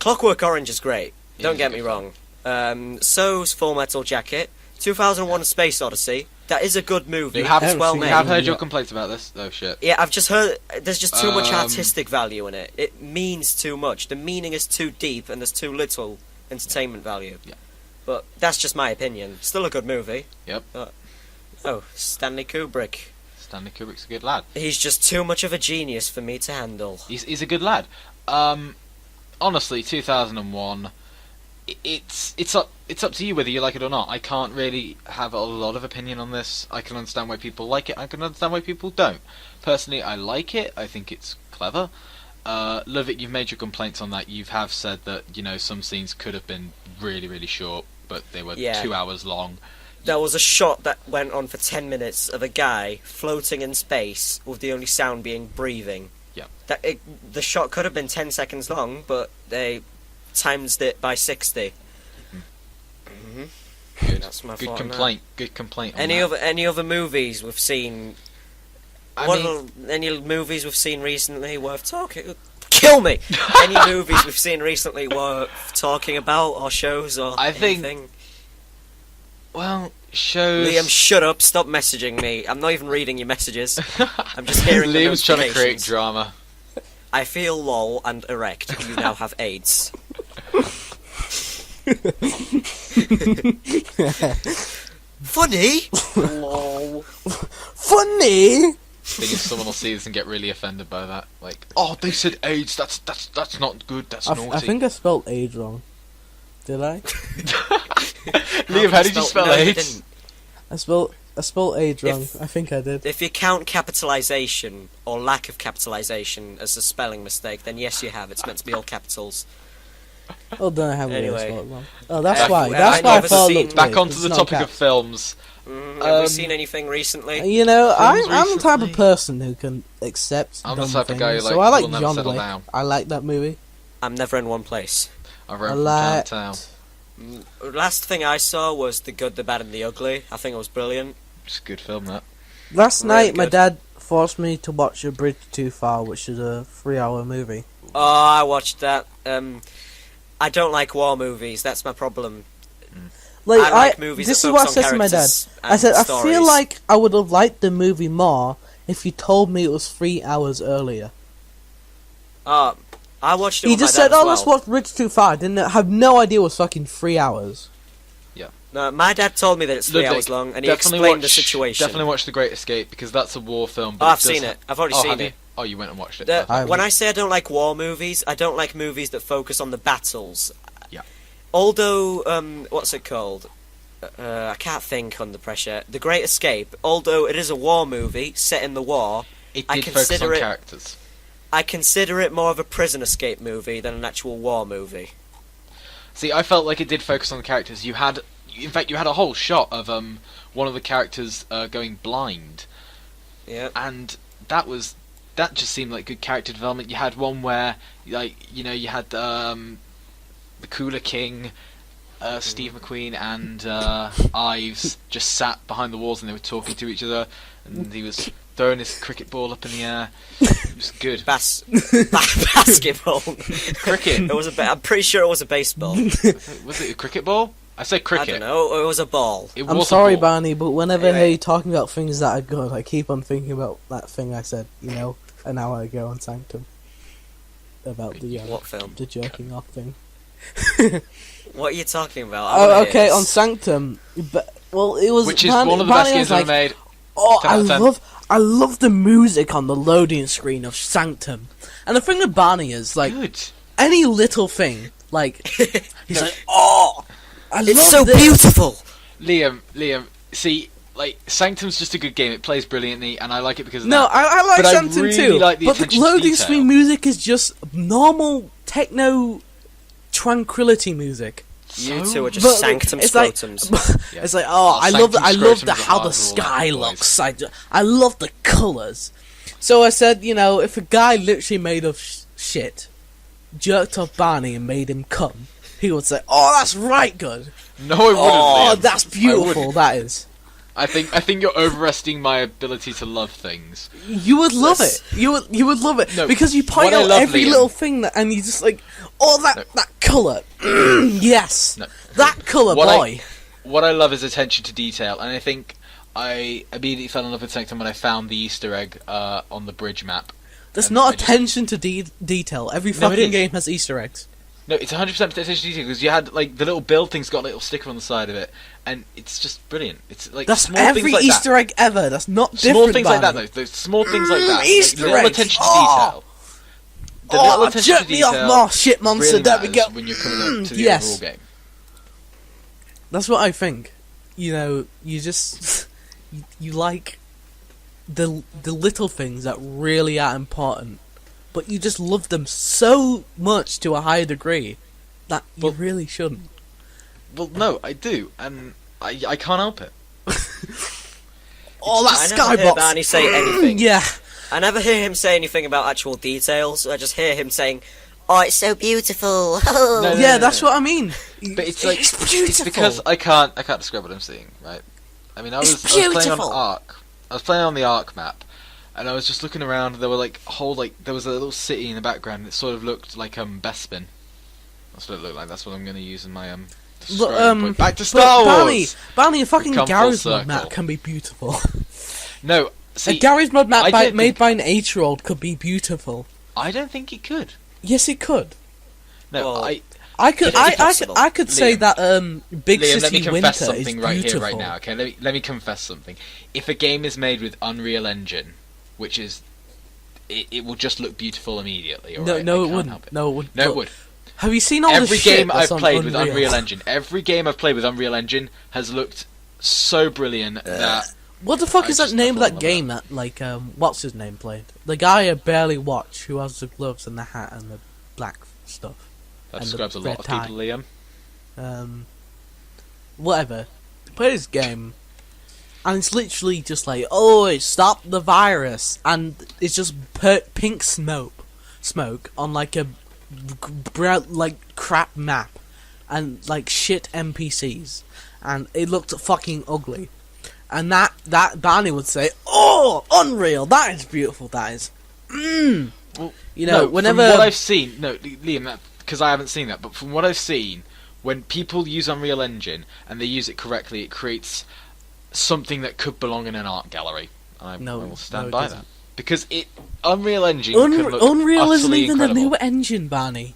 Clockwork Orange is great. It Don't is get a me good wrong. So's Full Metal Jacket. 2001: A Space Odyssey. That is a good movie. You have, It's well seen you made. have heard your Yeah. complaints about this? Oh shit. Yeah, I've just heard there's just too much Um, artistic value in it. It means too much. The meaning is too deep, and there's too little entertainment value. Yeah. But that's just my opinion. Still a good movie. Yep. Oh, Stanley Kubrick. Stanley Kubrick's a good lad. He's just too much of a genius for me to handle. He's a good lad. Honestly, 2001. It's up to you whether you like it or not. I can't really have a lot of opinion on this. I can understand why people like it. I can understand why people don't. Personally, I like it. I think it's clever. Ludwig, you've made your complaints on that. You have said that, you know, some scenes could have been really, really short, but they were Yeah. 2 hours long. There was a shot that went on for 10 minutes of a guy floating in space with the only sound being breathing. Yeah. The shot could have been 10 seconds long, but they times it by 60. Good. That's my Good thought on complaint. Good complaint. On Any that. other movies we've seen? Any movies we've seen recently worth talking? Kill me! Any movies we've seen recently worth talking about, or shows, or I think- anything? Well, shows. Liam, shut up! Stop messaging me. I'm not even reading your messages. I'm just hearing the Liam's trying to create notifications. drama. I feel lol and erect. You now have AIDS. Funny. Lol. Funny. Thing is, someone will see this and get really offended by that. Like, oh, they said AIDS. That's not good. That's naughty. I think I spelled age wrong. Did I? Liam, how did you spell No, you AIDS? didn't. I spelled I spelled age wrong. If- I think I did. If you count capitalization or lack of capitalization as a spelling mistake, then yes, you have. It's meant to be all capitals. Oh, then I have Anyway. spelled it wrong. Oh, that's Yeah, why. I've That's why I never thought it seen- looked Back weird, onto 'cause the it's not topic of caps. films. Have we seen anything recently? You know, Films I'm the type of recently? person who can accept I'm the dumb type of guy who, things. like, So I like will never John settle Wick. down. I like that movie. I'm never in one place. I I ran from like. town to town. Last thing I saw was The Good, the Bad, and the Ugly. I think it was brilliant. It's a good film, that. Last Really night, my good. dad forced me to watch A Bridge Too Far, which is a 3-hour movie. Oh, I watched that. I don't like war movies. That's my problem. Like, I like movies this that is what I focus on said to my dad. characters I said, and I feel stories. like I would have liked the movie more if you told me it was 3 hours earlier. I watched it He with just my said, dad as "Oh, well. let's watch Bridge Too Far." I didn't have no idea it was fucking 3 hours. No, my dad told me that it's 3 Ludwig, hours long, and he definitely explained the watch- situation. Definitely watch The Great Escape, because that's a war film. But Oh, I've it does seen it. I've already Oh, seen have it. you? Oh, you went and watched it. The- Perfect. when I say I don't like war movies, I don't like movies that focus on the battles. Yeah. Although, what's it called? I can't think under pressure. The Great Escape, although it is a war movie set in the war, It I did focus consider on it- characters. I consider it more of a prison escape movie than an actual war movie. See, I felt like it did focus on the characters. In fact, you had a whole shot of one of the characters going blind, Yeah. and that just seemed like good character development. You had one where, like, you know, you had the Cooler King, Steve McQueen, and Ives just sat behind the walls and they were talking to each other, and he was throwing his cricket ball up in the air. It was good. Basketball. Cricket. It was I'm pretty sure it was a baseball. Was it a cricket ball? I said I cricket. don't know. It was a ball. It I'm was a sorry, ball. Barney, but whenever I hear Anyway. you talking about things that are good, I keep on thinking about that thing I said, an hour ago on Sanctum. About the What film? the jerking off thing. What are you talking about? I wanna Oh, hear okay, this. on Sanctum. But, well, it was Which is Barney, one of the Barney best was games ever like, made. "Oh, 10 out of 10. I love the music on the loading screen of Sanctum." And the thing with Barney is, like, Good. any little thing, like, he's like, "Oh, I love It's so this." beautiful. Liam, see, like, Sanctum's just a good game. It plays brilliantly, and I like it because of No, that. I like But I Sanctum really too. like the but the attention to loading detail. screen music is just normal techno tranquility music. You So- two are just But sanctum it's like, scrotums. Yeah. it's like, oh, I love Sanctum the scrotums how are the hard to sky roll out, looks. I love the colours. So I said, if a guy literally made of shit jerked off Barney and made him come, he would say, "Oh, that's right, good. No, I wouldn't. Oh, Liam. that's beautiful. That is." I think you're overestimating my ability to love things. You would love Yes. it. You would love it No, because you point what I out love, every Liam- little thing and you just like, oh, that colour. Yes, No. that colour, What boy. What I love is attention to detail, and I think I immediately fell in love with Sanctum when I found the Easter egg on the bridge map. There's and not I just- attention to detail. Every No, it fucking is. game has Easter eggs. No, it's 100% attention to detail because you had like the little build thing's got a little sticker on the side of it, and it's just brilliant. It's like That's small every things like Easter egg ever. That's not that. different. Small things like that, Barney. though. Those small things like that. Easter like, little eggs. attention to Oh. detail. The little attention jerk to me detail off more, shit monster. really There we matters go. when you're coming up to the Yes. overall game. That's what I think. You just you like the little things that really are important, but you just love them so much to a higher degree that you Well- really shouldn't. Well, no, I do, and I can't help it. Oh, I that never hear skybox! Barney say anything. Yeah, I never hear him say anything about actual details. I just hear him saying, "Oh, it's so beautiful." No, yeah, that's what I mean. But it's like it's beautiful. it's because I can't describe what I'm seeing, right? I mean, I was playing on beautiful. Ark. I was playing on the Ark map, and I was just looking around. And there were like there was a little city in the background that sort of looked like Bespin. That's what it looked like. That's what I'm going to use in my Look, describing point. Back to but Star Wars. Barney, a fucking Come full Garry's Mod circle. map can be beautiful. No, A see, Garry's Mod map I don't made think- by an 8-year-old could be beautiful. I don't think it could. Yes, it could. No, Well, I could, It is possible. I could say Liam. that Big Liam, let me City confess Winter is something right beautiful. here, right now. Okay, let me confess something. If a game is made with Unreal Engine, which is, it will just look beautiful immediately. All No, right? no, I it can't wouldn't. help it. No, it wouldn't. No, it Look, would. Have you seen all the Every shit game that's I've on played with Unreal? Unreal Engine, every game I've played with Unreal Engine has looked so brilliant that What the fuck I is that just name of never that love game that, like, what's his name played? The guy I barely watch, who has the gloves and the hat and the black stuff. That and the describes a lot red of tie. people, Liam. Whatever. Play this game, and it's literally just like, oh, stop the virus, and it's just pink smoke on like a like crap map, and like shit NPCs, and it looked fucking ugly. And that Barney would say, "Oh, Unreal! That is beautiful. That is." Well, You know, no, whenever from what I've seen, no, Liam, because I haven't seen that, but from what I've seen, when people use Unreal Engine and they use it correctly, it creates something that could belong in an art gallery. I will stand by that, because Unreal Engine could look Unreal isn't utterly even incredible. a new engine, Barney.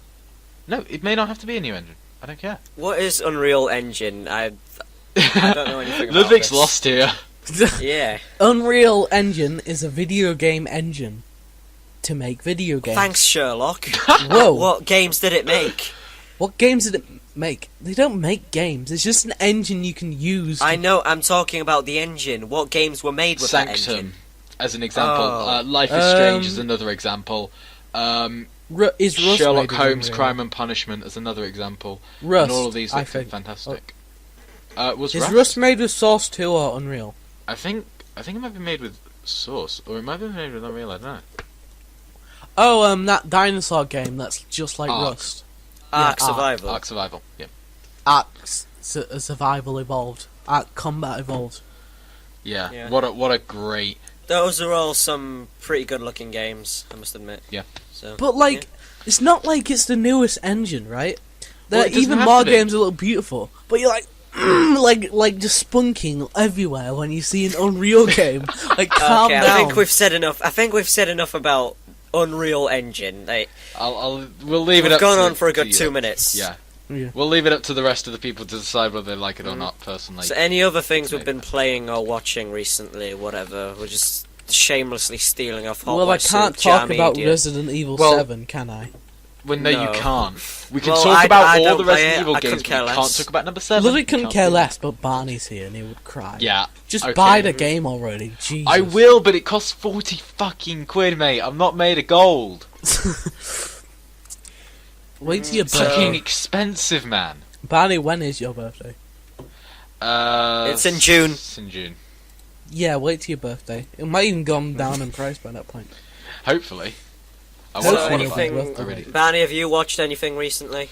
No, it may not have to be a new engine. I don't care. What is Unreal Engine? I don't know anything about Ludwig's this. lost here. Yeah. Unreal Engine is a video game engine to make video games. Thanks, Sherlock. Whoa. What games did it make? What games did it make? They don't make games. It's just an engine you can use. I know, I'm talking about the engine. What games were made with that engine? Sanctum, as an example. Oh. Life is Strange is another example. Is Rust Sherlock made with Holmes, Unreal? Crime and Punishment as another example. Rust, And all of these I look think. fantastic. Is Rust made with Source 2 or Unreal? I think it might be made with Source, or it might be made with Unreal. I don't know. Oh, that dinosaur game that's just like Ark. Rust. Ark Yeah, Survival. Ark Survival. Yeah. Ark Survival Evolved. Ark Combat Evolved. Yeah. Yeah. What a great. Those are all some pretty good looking games, I must admit. Yeah. So, But like, yeah. it's not like it's the newest engine, right? There Well, are it doesn't even have more to be. games that look beautiful, but you're like, like just spunking everywhere when you see an Unreal game. Like, calm Okay, down. I think we've said enough about Unreal Engine. We'll leave it We've up. gone to, on for a good to 2 you. minutes. Yeah. Yeah. We'll leave it up to the rest of the people to decide whether they like it or not. Personally. So any other things we've been playing or watching recently, whatever, we're just shamelessly stealing off Hot Well, I West can't Jam talk about Media. Resident Evil Well- 7, can I? Well, no, you No. can't. We can Well, talk about I all don't the play Resident it. Evil I games, couldn't but care we can't less. talk about number 7. Ludwig We couldn't can't care do that. less, but Barney's here and he would cry. Yeah. Just okay. buy the game already, Jesus. I will, but it costs 40 fucking quid, mate. I'm not made of gold. Wait till your So- Fucking birthday. expensive, man. Barney, when is your birthday? It's in June. It's in June. Yeah, wait till your birthday. It might even gone down in price by that point. Hopefully. I So want to anything- buy it. I really do. Barney, have you watched anything recently?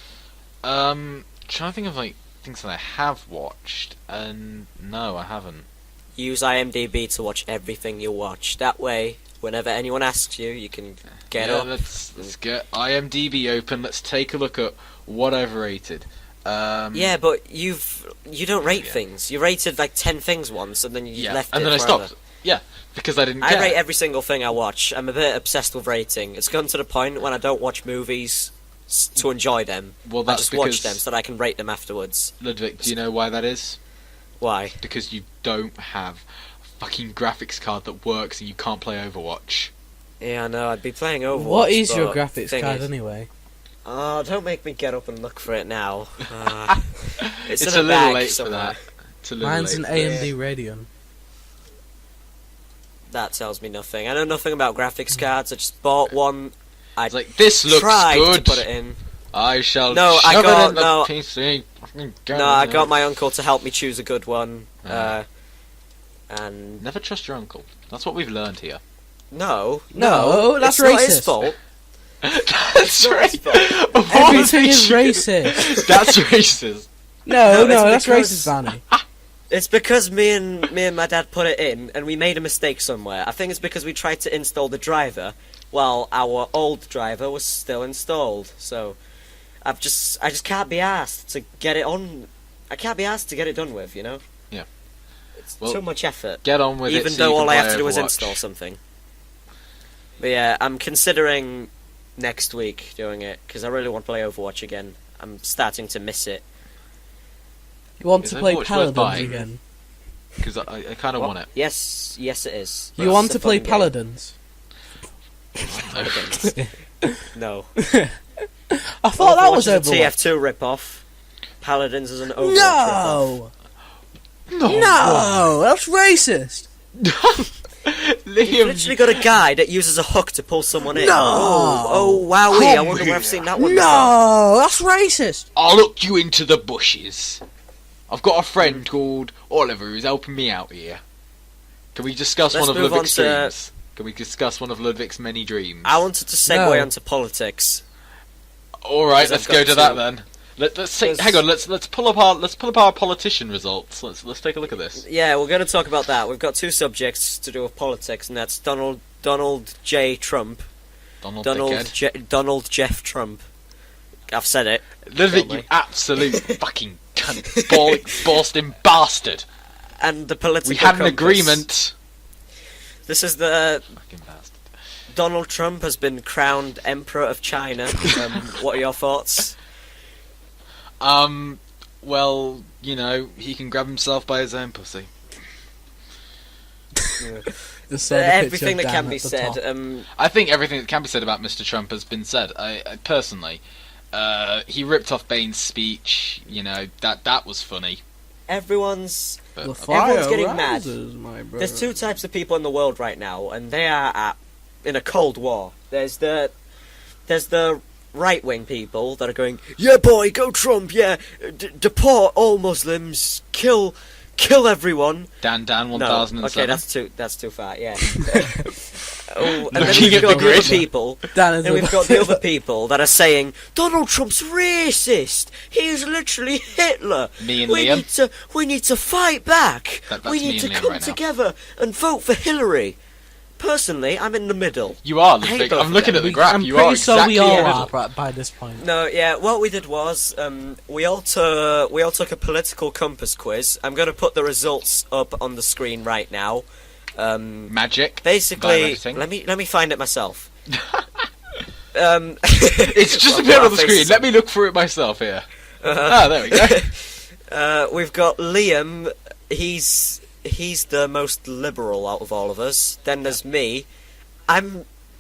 Trying to think of like things that I have watched, and no, I haven't. Use IMDb to watch everything you watch. That way, whenever anyone asks you, you can get yeah, up. Let's get IMDb open. Let's take a look at what I've rated. Yeah, but you don't rate Yeah. things. You rated like 10 things once, and then you yeah, left and it then I forever. stopped. Yeah, because I didn't. I care. rate every single thing I watch. I'm a bit obsessed with rating. It's gotten to the point when I don't watch movies to enjoy them. Well, I that's just watch because them so that I can rate them afterwards. Ludwig. Do you know why that is? Why? Because you don't have a fucking graphics card that works, and you can't play Overwatch. Yeah, I know. I'd be playing Overwatch. What is your but graphics thing card is- anyway? Oh, don't make me get up and look for it now. It's, It's in a a little bag late for somewhere. that. It's a little Mine's an late. AMD Radeon. That tells me nothing. I know nothing about graphics cards. I just bought one. I It's like, this looks tried good. to put it in. I shall No, I shove got- it in the no. PC. Fucking go No, I now. got my uncle to help me choose a good one. Ah. And Never trust your uncle. That's what we've learned here. no, that's it's not his racist. fault. That's not right. his fault. Of all Everything the is things- racist. That's racist. No, No, no, it's that's because- racist, Barney. It's because me and my dad put it in, and we made a mistake somewhere. I think it's because we tried to install the driver while our old driver was still installed. So I just can't be asked to get it on. I can't be asked to get it done with, you know. Yeah. It's Well, too much effort. Get on with it. Even so though you can all I play have to do is Overwatch. install something. But yeah, I'm considering next week doing it because I really want to play Overwatch again. I'm starting to miss it. You want Is to play Overwatch worth Paladins buying? again? Because I kind of What? want it. Yes, it is. You It's want a to play fun game. Paladins? Paladins. No. I thought that Overwatch was is a Overwatch. TF2 rip-off. Paladins is an Overwatch rip-off. No! No! That's racist! You've literally got a guy that uses a hook to pull someone in. No! Oh, wowee, I wonder where I've seen that one before. No! That's racist! I'll look you into the bushes. I've got a friend called Oliver who's helping me out here. Can we discuss Let's one of move Ludwig's on to- dreams? Can we discuss one of Ludwig's many dreams? I wanted to segue No. onto politics. Alright, Because let's I've go got to that to- then. Let's see, Because- hang on, let's pull up our politician results. Let's take a look at this. Yeah, we're going to talk about that. We've got two subjects to do with politics, and that's Donald J. Trump. Donald Jeff Trump. I've said it. Ludwig, Kill you me. absolute fucking cunt, Boston bastard. And the political We had an compass. agreement. This is the... Fucking bastard. Donald Trump has been crowned Emperor of China. What are your thoughts? Well, you know, he can grab himself by his own pussy. Just saw the picture Everything of that Dan can be at the said. top. I think everything that can be said about Mr. Trump has been said. I personally, he ripped off Bane's speech. You know, that was funny. Everyone's But The everyone's fire getting mad. rises, my brother. There's two types of people in the world right now, and they are in a cold war. There's the right-wing people that are going, yeah, boy, go Trump, yeah, deport all Muslims, kill everyone. Dan No, 1007. okay, that's too far. Yeah. Oh, and then Looking we've at got the the grid. other people. Dan is And we've got the other people that are saying Donald Trump's racist. He's literally Hitler. Me and Liam. We need to fight back. That's We me need and to Liam come right now. together and vote for Hillary. Personally, I'm in the middle. You are, I hate Ludwig. both I'm of looking them. at the graph. I'm You pretty are sure exactly we all in the middle. are by this point. No, yeah. What we did was we all took a political compass quiz. I'm going to put the results up on the screen right now. Magic. Basically, Via editing. let me find it myself. It's just Well, appeared our on the screen. faces Let me look for it myself here. There we go. We've got Liam. He's the most liberal out of all of us. Then there's me.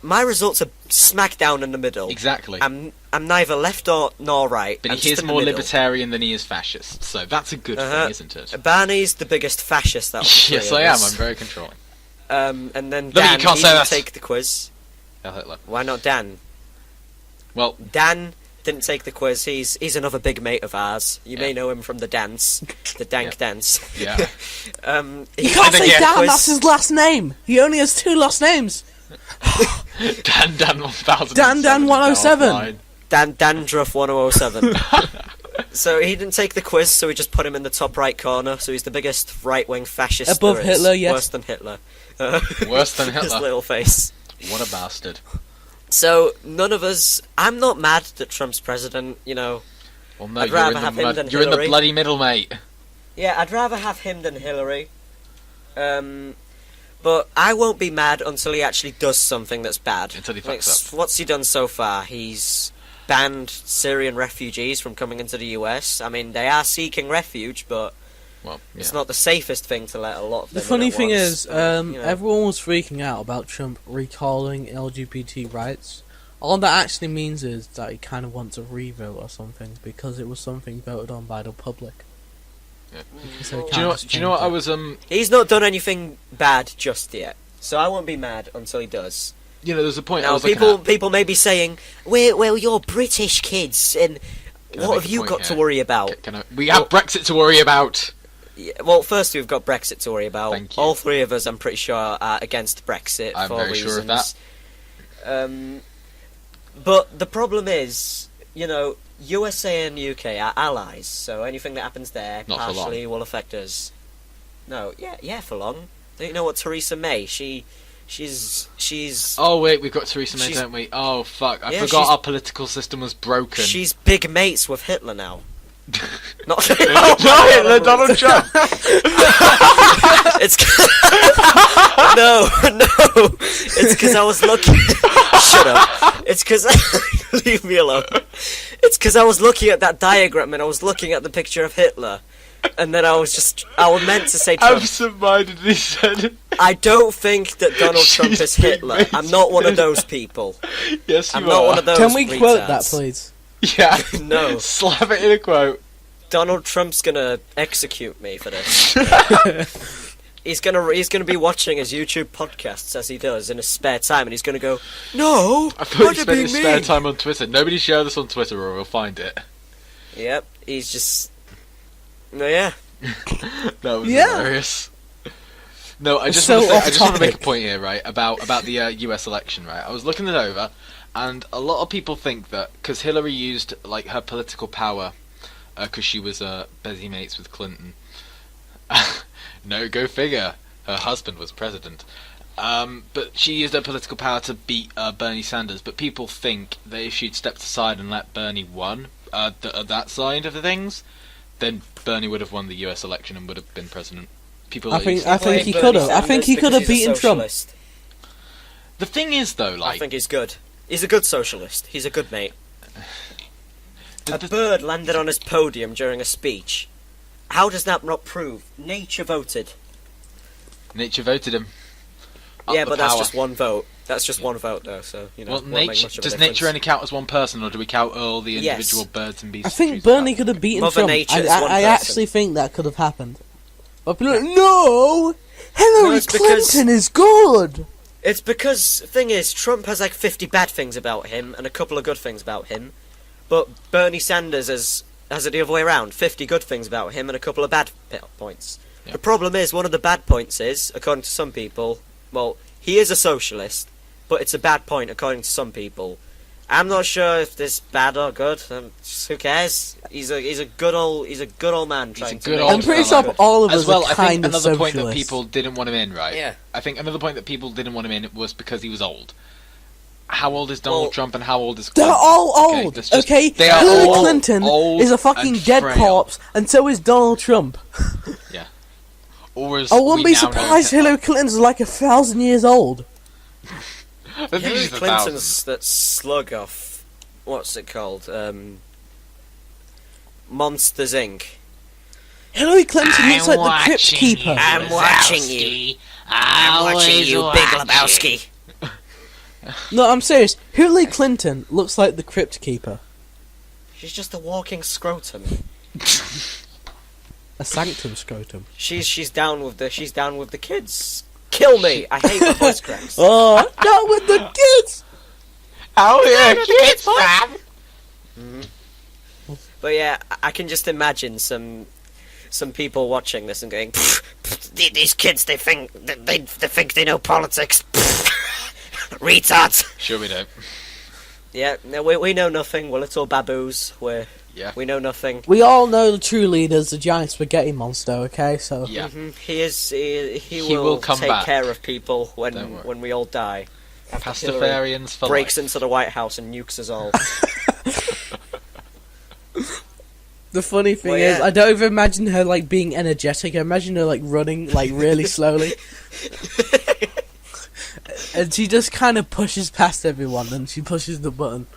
My results are smack down in the middle. Exactly. I'm neither left nor right. But I'm he just is in the more middle. libertarian than he is fascist, so that's a good Uh-huh. thing, isn't it? Barney's the biggest fascist out of the three Yes, of I am. us. I'm very controlling. And then Look, Dan, you can't he say didn't that. take the quiz. Hell, Hitler. Why not Dan? Well, Dan didn't take the quiz. He's another big mate of ours. You may know him from the dance, the dank dance. yeah. You can't say yeah, Dan, quiz. that's his last name. He only has two last names. Dan 1007. Dan 107. Dan Dandruff 1007. So he didn't take the quiz, so we just put him in the top right corner. So he's the biggest right-wing fascist Above there is. Hitler, yes. Worse than Hitler. Worse than His Hitler. little face. What a bastard. So none of us. I'm not mad that Trump's president. You know. Well, no, I'd you're rather in have the him mud- than You're in the Hillary. bloody middle, mate. Yeah, I'd rather have him than Hillary. But I won't be mad until he actually does something that's bad. Until he Like, fucks up. What's he done so far? He's banned Syrian refugees from coming into the US. I mean, they are seeking refuge, but Well, yeah. it's not the safest thing to let a lot of them The in funny at thing once. is, You know. everyone was freaking out about Trump recalling LGBT rights. All that actually means is that he kind of wants a revote or something because it was something voted on by the public. Yeah. So he Do you can't know? just Do you know what change I it. was He's not done anything bad just yet, so I won't be mad until he does. You know, there's a point I Now, was looking people may be saying, "Well, you're British kids, and Can I what make have a you point got to here? worry about?" at. We have Brexit to worry about. Yeah, well, first we've got Brexit to worry about. Thank you. All three of us, I'm pretty sure, are against Brexit I'm for very reasons. sure of that. But the problem is, you know, USA and UK are allies, so anything that happens there Not for partially will affect us. No, yeah, for long. Don't you know what Theresa May? She's. Oh wait, we've got Theresa May, She's- don't we? Oh fuck, I Yeah, forgot she's- our political system was broken. She's big mates with Hitler now. Not no, Hitler, Donald Trump. It's no. It's because I was looking. Shut up. It's because leave me alone. It's because I was looking at that diagram and I was looking at the picture of Hitler, and then I was meant to say Trump. Absent-mindedly said. I don't think that Donald Trump She's is Hitler. big I'm not one of mates. those people. Yes, you I'm are. not one of those. Can we quote that, retards. please? Yeah. No. Slap it in a quote. Donald Trump's gonna execute me for this. he's gonna be watching his YouTube podcasts as he does in his spare time, and he's gonna go, "No, I thought why'd he it spent be his me?" spare time on Twitter. Nobody share this on Twitter or we'll find it. Yep, he's just. No, yeah. That was Yeah. hilarious. No, I just So want to off make a topic. point here, right, about the US election, right? I was looking it over, and a lot of people think that because Hillary used like her political power, because she was busy mates with Clinton. No, go figure. Her husband was president. But she used her political power to beat Bernie Sanders. But people think that if she'd stepped aside and let Bernie won that side of the things, then Bernie would have won the US election and would have been president. People. I think he Bernie could have. I Sanders think he could because have he's a beaten Trump. socialist. The thing is, though, I like think he's good. He's a good socialist. He's a good mate. A bird landed on his podium during a speech. How does that not prove nature voted? nature voted him. Up Yeah, the but that's power. just one vote. That's just one vote, though. So you know, Well, won't make nature much of a does difference. nature only count as one person, or do we count all the Yes. individual birds and beasts? I and think trees Bernie and could have beaten Mother Trump. Nature is I one person. actually think that could have happened. But people are like, no! Hillary it's because- Clinton is good! It's because thing is, Trump has like 50 bad things about him and a couple of good things about him, but Bernie Sanders has it the other way around: 50 good things about him and a couple of bad points. Yeah. The problem is, one of the bad points is, according to some people, well, he is a socialist, but it's a bad point according to some people. I'm not sure if this bad or good. Who cares? He's a good old man trying to. good make old I'm pretty fella. sure all of As us well, are I think kind of another point that socialist. people didn't want him in, right? Yeah. I think another point that people didn't want him in was because he was old. How old is Donald Well, Trump and how old is They're Clinton? all Okay, old, that's just- okay? they are Hillary all Clinton old is a fucking and dead frail. corpse, and so is Donald Trump. Or as I wouldn't we be now know surprised Hitler. Hillary Clinton's like 1,000 years old. I think Hillary she's 1,000. Clinton's that slug off. What's it called? Monsters Inc. Hillary Clinton looks like the Crypt Keeper. I'm watching you. I'm watching you, Big Lebowski. No, I'm serious. Hillary Clinton looks like the Crypt Keeper. She's just a walking scrotum. A sanctum scrotum. She's down with the kids. Kill me! I hate the voice cracks. Oh, not with the kids! Oh yeah, kids, man. But yeah, I can just imagine some people watching this and going, "These kids, they think they know politics." Retards. Sure we don't. Yeah, no, we know nothing. We're little baboos. We know nothing. We all know the true leader's the giant spaghetti monster, okay? So Yeah. He He will will come take back. care of people Don't worry. when we all die. After Hillary Pastafarians for breaks life. into the White House and nukes us all. the funny thing Well, is, yeah. I don't even imagine her like being energetic. I imagine her like running like really slowly, and she just kind of pushes past everyone, and she pushes the button.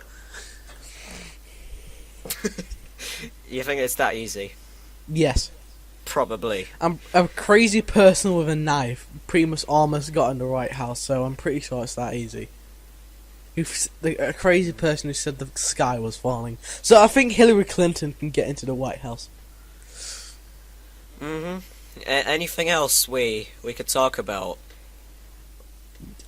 You think it's that easy? Yes, Probably. I'm a crazy person with a knife. Pretty much almost got in the White House, so I'm pretty sure it's that easy. A crazy person who said the sky was falling. So I think Hillary Clinton can get into the White House. Anything else we could talk about?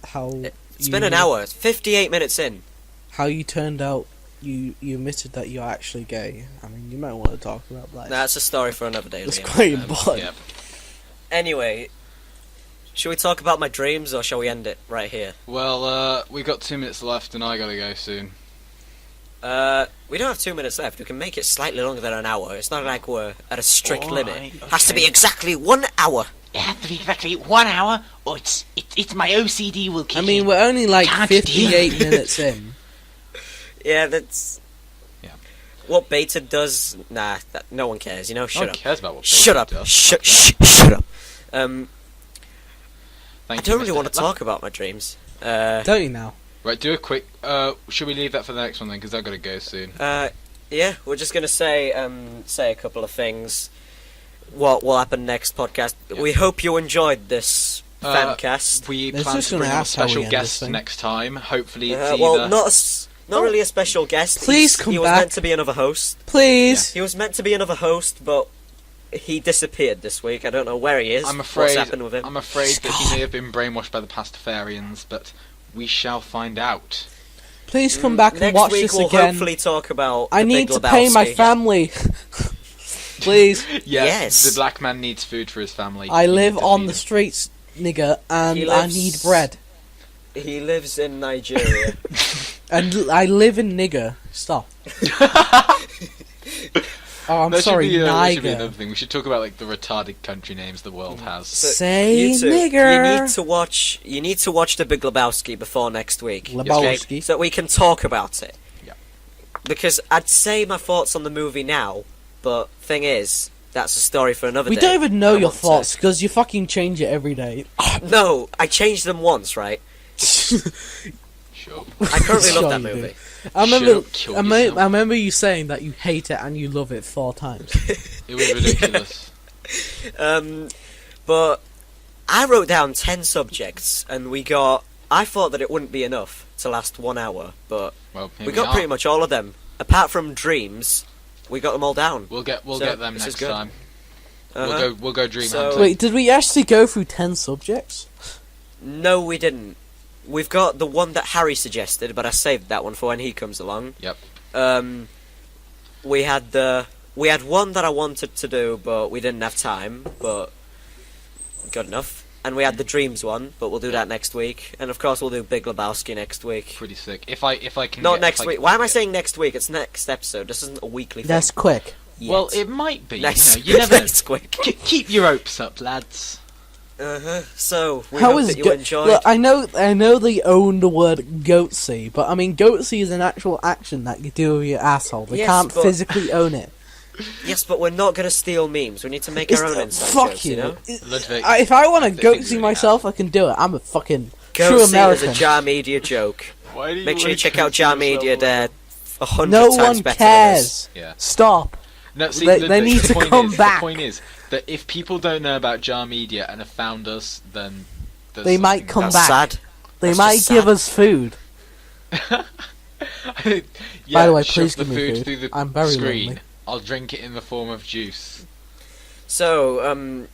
How It's been an hour. It's 58 minutes in. How you turned out. You admitted that you're actually gay. I mean, you might want to talk about that. That's a story for another day. It's Liam. quite important. Yeah. Anyway, shall we talk about my dreams or shall we end it right here? Well, we got 2 minutes left and I gotta go soon. We don't have 2 minutes left. We can make it slightly longer than an hour. It's not like we're at a strict Alright, limit. It has to be okay. exactly 1 hour. It has to be exactly 1 hour, or it's my OCD will kick I mean, in. we're only like Can't 58 deal. minutes in. Yeah, that's... Yeah. What Beta does... Nah, no one cares, you know? No Shut one up. cares about what Shut Facebook up. does. Shut up. I Thank don't you, really Mr. want to Hitler. talk about my dreams. Don't you now? Right, do a quick. Should we leave that for the next one then? Because I've got to go soon. Yeah, we're just gonna say a couple of things. What will happen next podcast? Yep. We hope you enjoyed this fancast. We Let's plan just to gonna bring on a ask how we special end guest this thing. next time. Hopefully, it's either. Well, not really a special guest. Please come he was back. meant to be another host. Please. He was meant to be another host, but he disappeared this week. I don't know where he is. I'm What's afraid. happened with him? I'm afraid that he may have been brainwashed by the Pastafarians, but we shall find out. Please come back and Next watch week this we'll again. hopefully talk about I the need Big to pay my Lebowski. family. Please. Yeah, Yes. the black man needs food for his family. I You live need to on feed the him. streets, nigger, and He I lives- need bread. He lives in Nigeria. And I live in nigger. Stop. Oh, I'm That sorry, that should be another Niger. thing. We should talk about like the retarded country names the world has. So, Say you two, nigger. You need to watch the Big Lebowski before next week. Lebowski. So we can talk about it. Yeah. Because I'd say my thoughts on the movie now, but thing is, that's a story for another We day. don't even know I your want to- thoughts because you fucking change it every day. No, I changed them once, right? Sure. I currently Sure love that you do. movie. I remember, Shut up, kill yourself. I remember you saying that you hate it and you love it 4 times. It was ridiculous. But I wrote down 10 subjects, and I thought that it wouldn't be enough to last 1 hour, but Well, here we got are. pretty much all of them. Apart from dreams, we got them all down. We'll get So, them this is next good. time. Uh-huh. We'll go dream So- hunting. Wait, did we actually go through 10 subjects? No, we didn't. We've got the one that Harry suggested, but I saved that one for when he comes along. Yep. We had one that I wanted to do, but we didn't have time. But good enough. And we had the dreams one, but we'll do that next week. And of course, we'll do Big Lebowski next week. Pretty sick. If I can. Not get, next if week. can Why am I get- saying next week? It's next episode. This isn't a weekly thing. That's quick. Yet. Well, it might be. next. You never know. next quick. Keep your hopes up, lads. So we How hope is that you go- enjoyed. Look, I know they own the word goatsy, but I mean goatsy is an actual action that you do with your asshole. They Yes, can't but- physically own it. Yes, but we're not going to steal memes. We need to make It's our own the- inside fuck jokes, you. you know? Ludwig, If I want to I think you goatsy really myself, I can do it. I'm a fucking true Goatsy is a American. Jar Media joke. Why do you Make sure you wanna check out goatee Jar yourself Media. all They're over? 100 No times one better than this. cares. Yeah. Stop. No, see, They Ludwig, need the to point come is, back. The point is that if people don't know about Jar Media and have found us, then there's They might something come That's back. sad. They That's might just give sad. us food. Yeah, By the way, shove please the give me food food. through the I'm very screen. lonely. I'll drink it in the form of juice. So,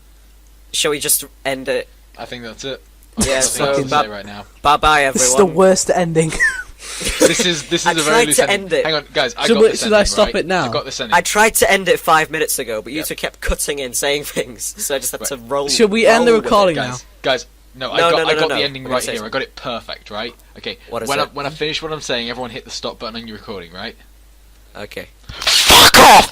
shall we just end it? I think that's it. Yeah, That's so what I can bye- say right now. Bye-bye, This is the everyone. worst ending. This is I a very tried loose to ending. end it. Hang on, guys. I Should got we- this should I ending, stop right? it now? I got this ending. I tried to end it 5 minutes ago, but you Yep. two kept cutting in, saying things, so I just had to roll. Should we end the roll with it. recording now? Guys, no, I No, got, no, no, I got no, the no. ending I'm right gonna say here. I got it perfect, right? Okay. What is when it? when I finish what I'm saying, everyone hit the stop button on your recording, right? Okay. Fuck off!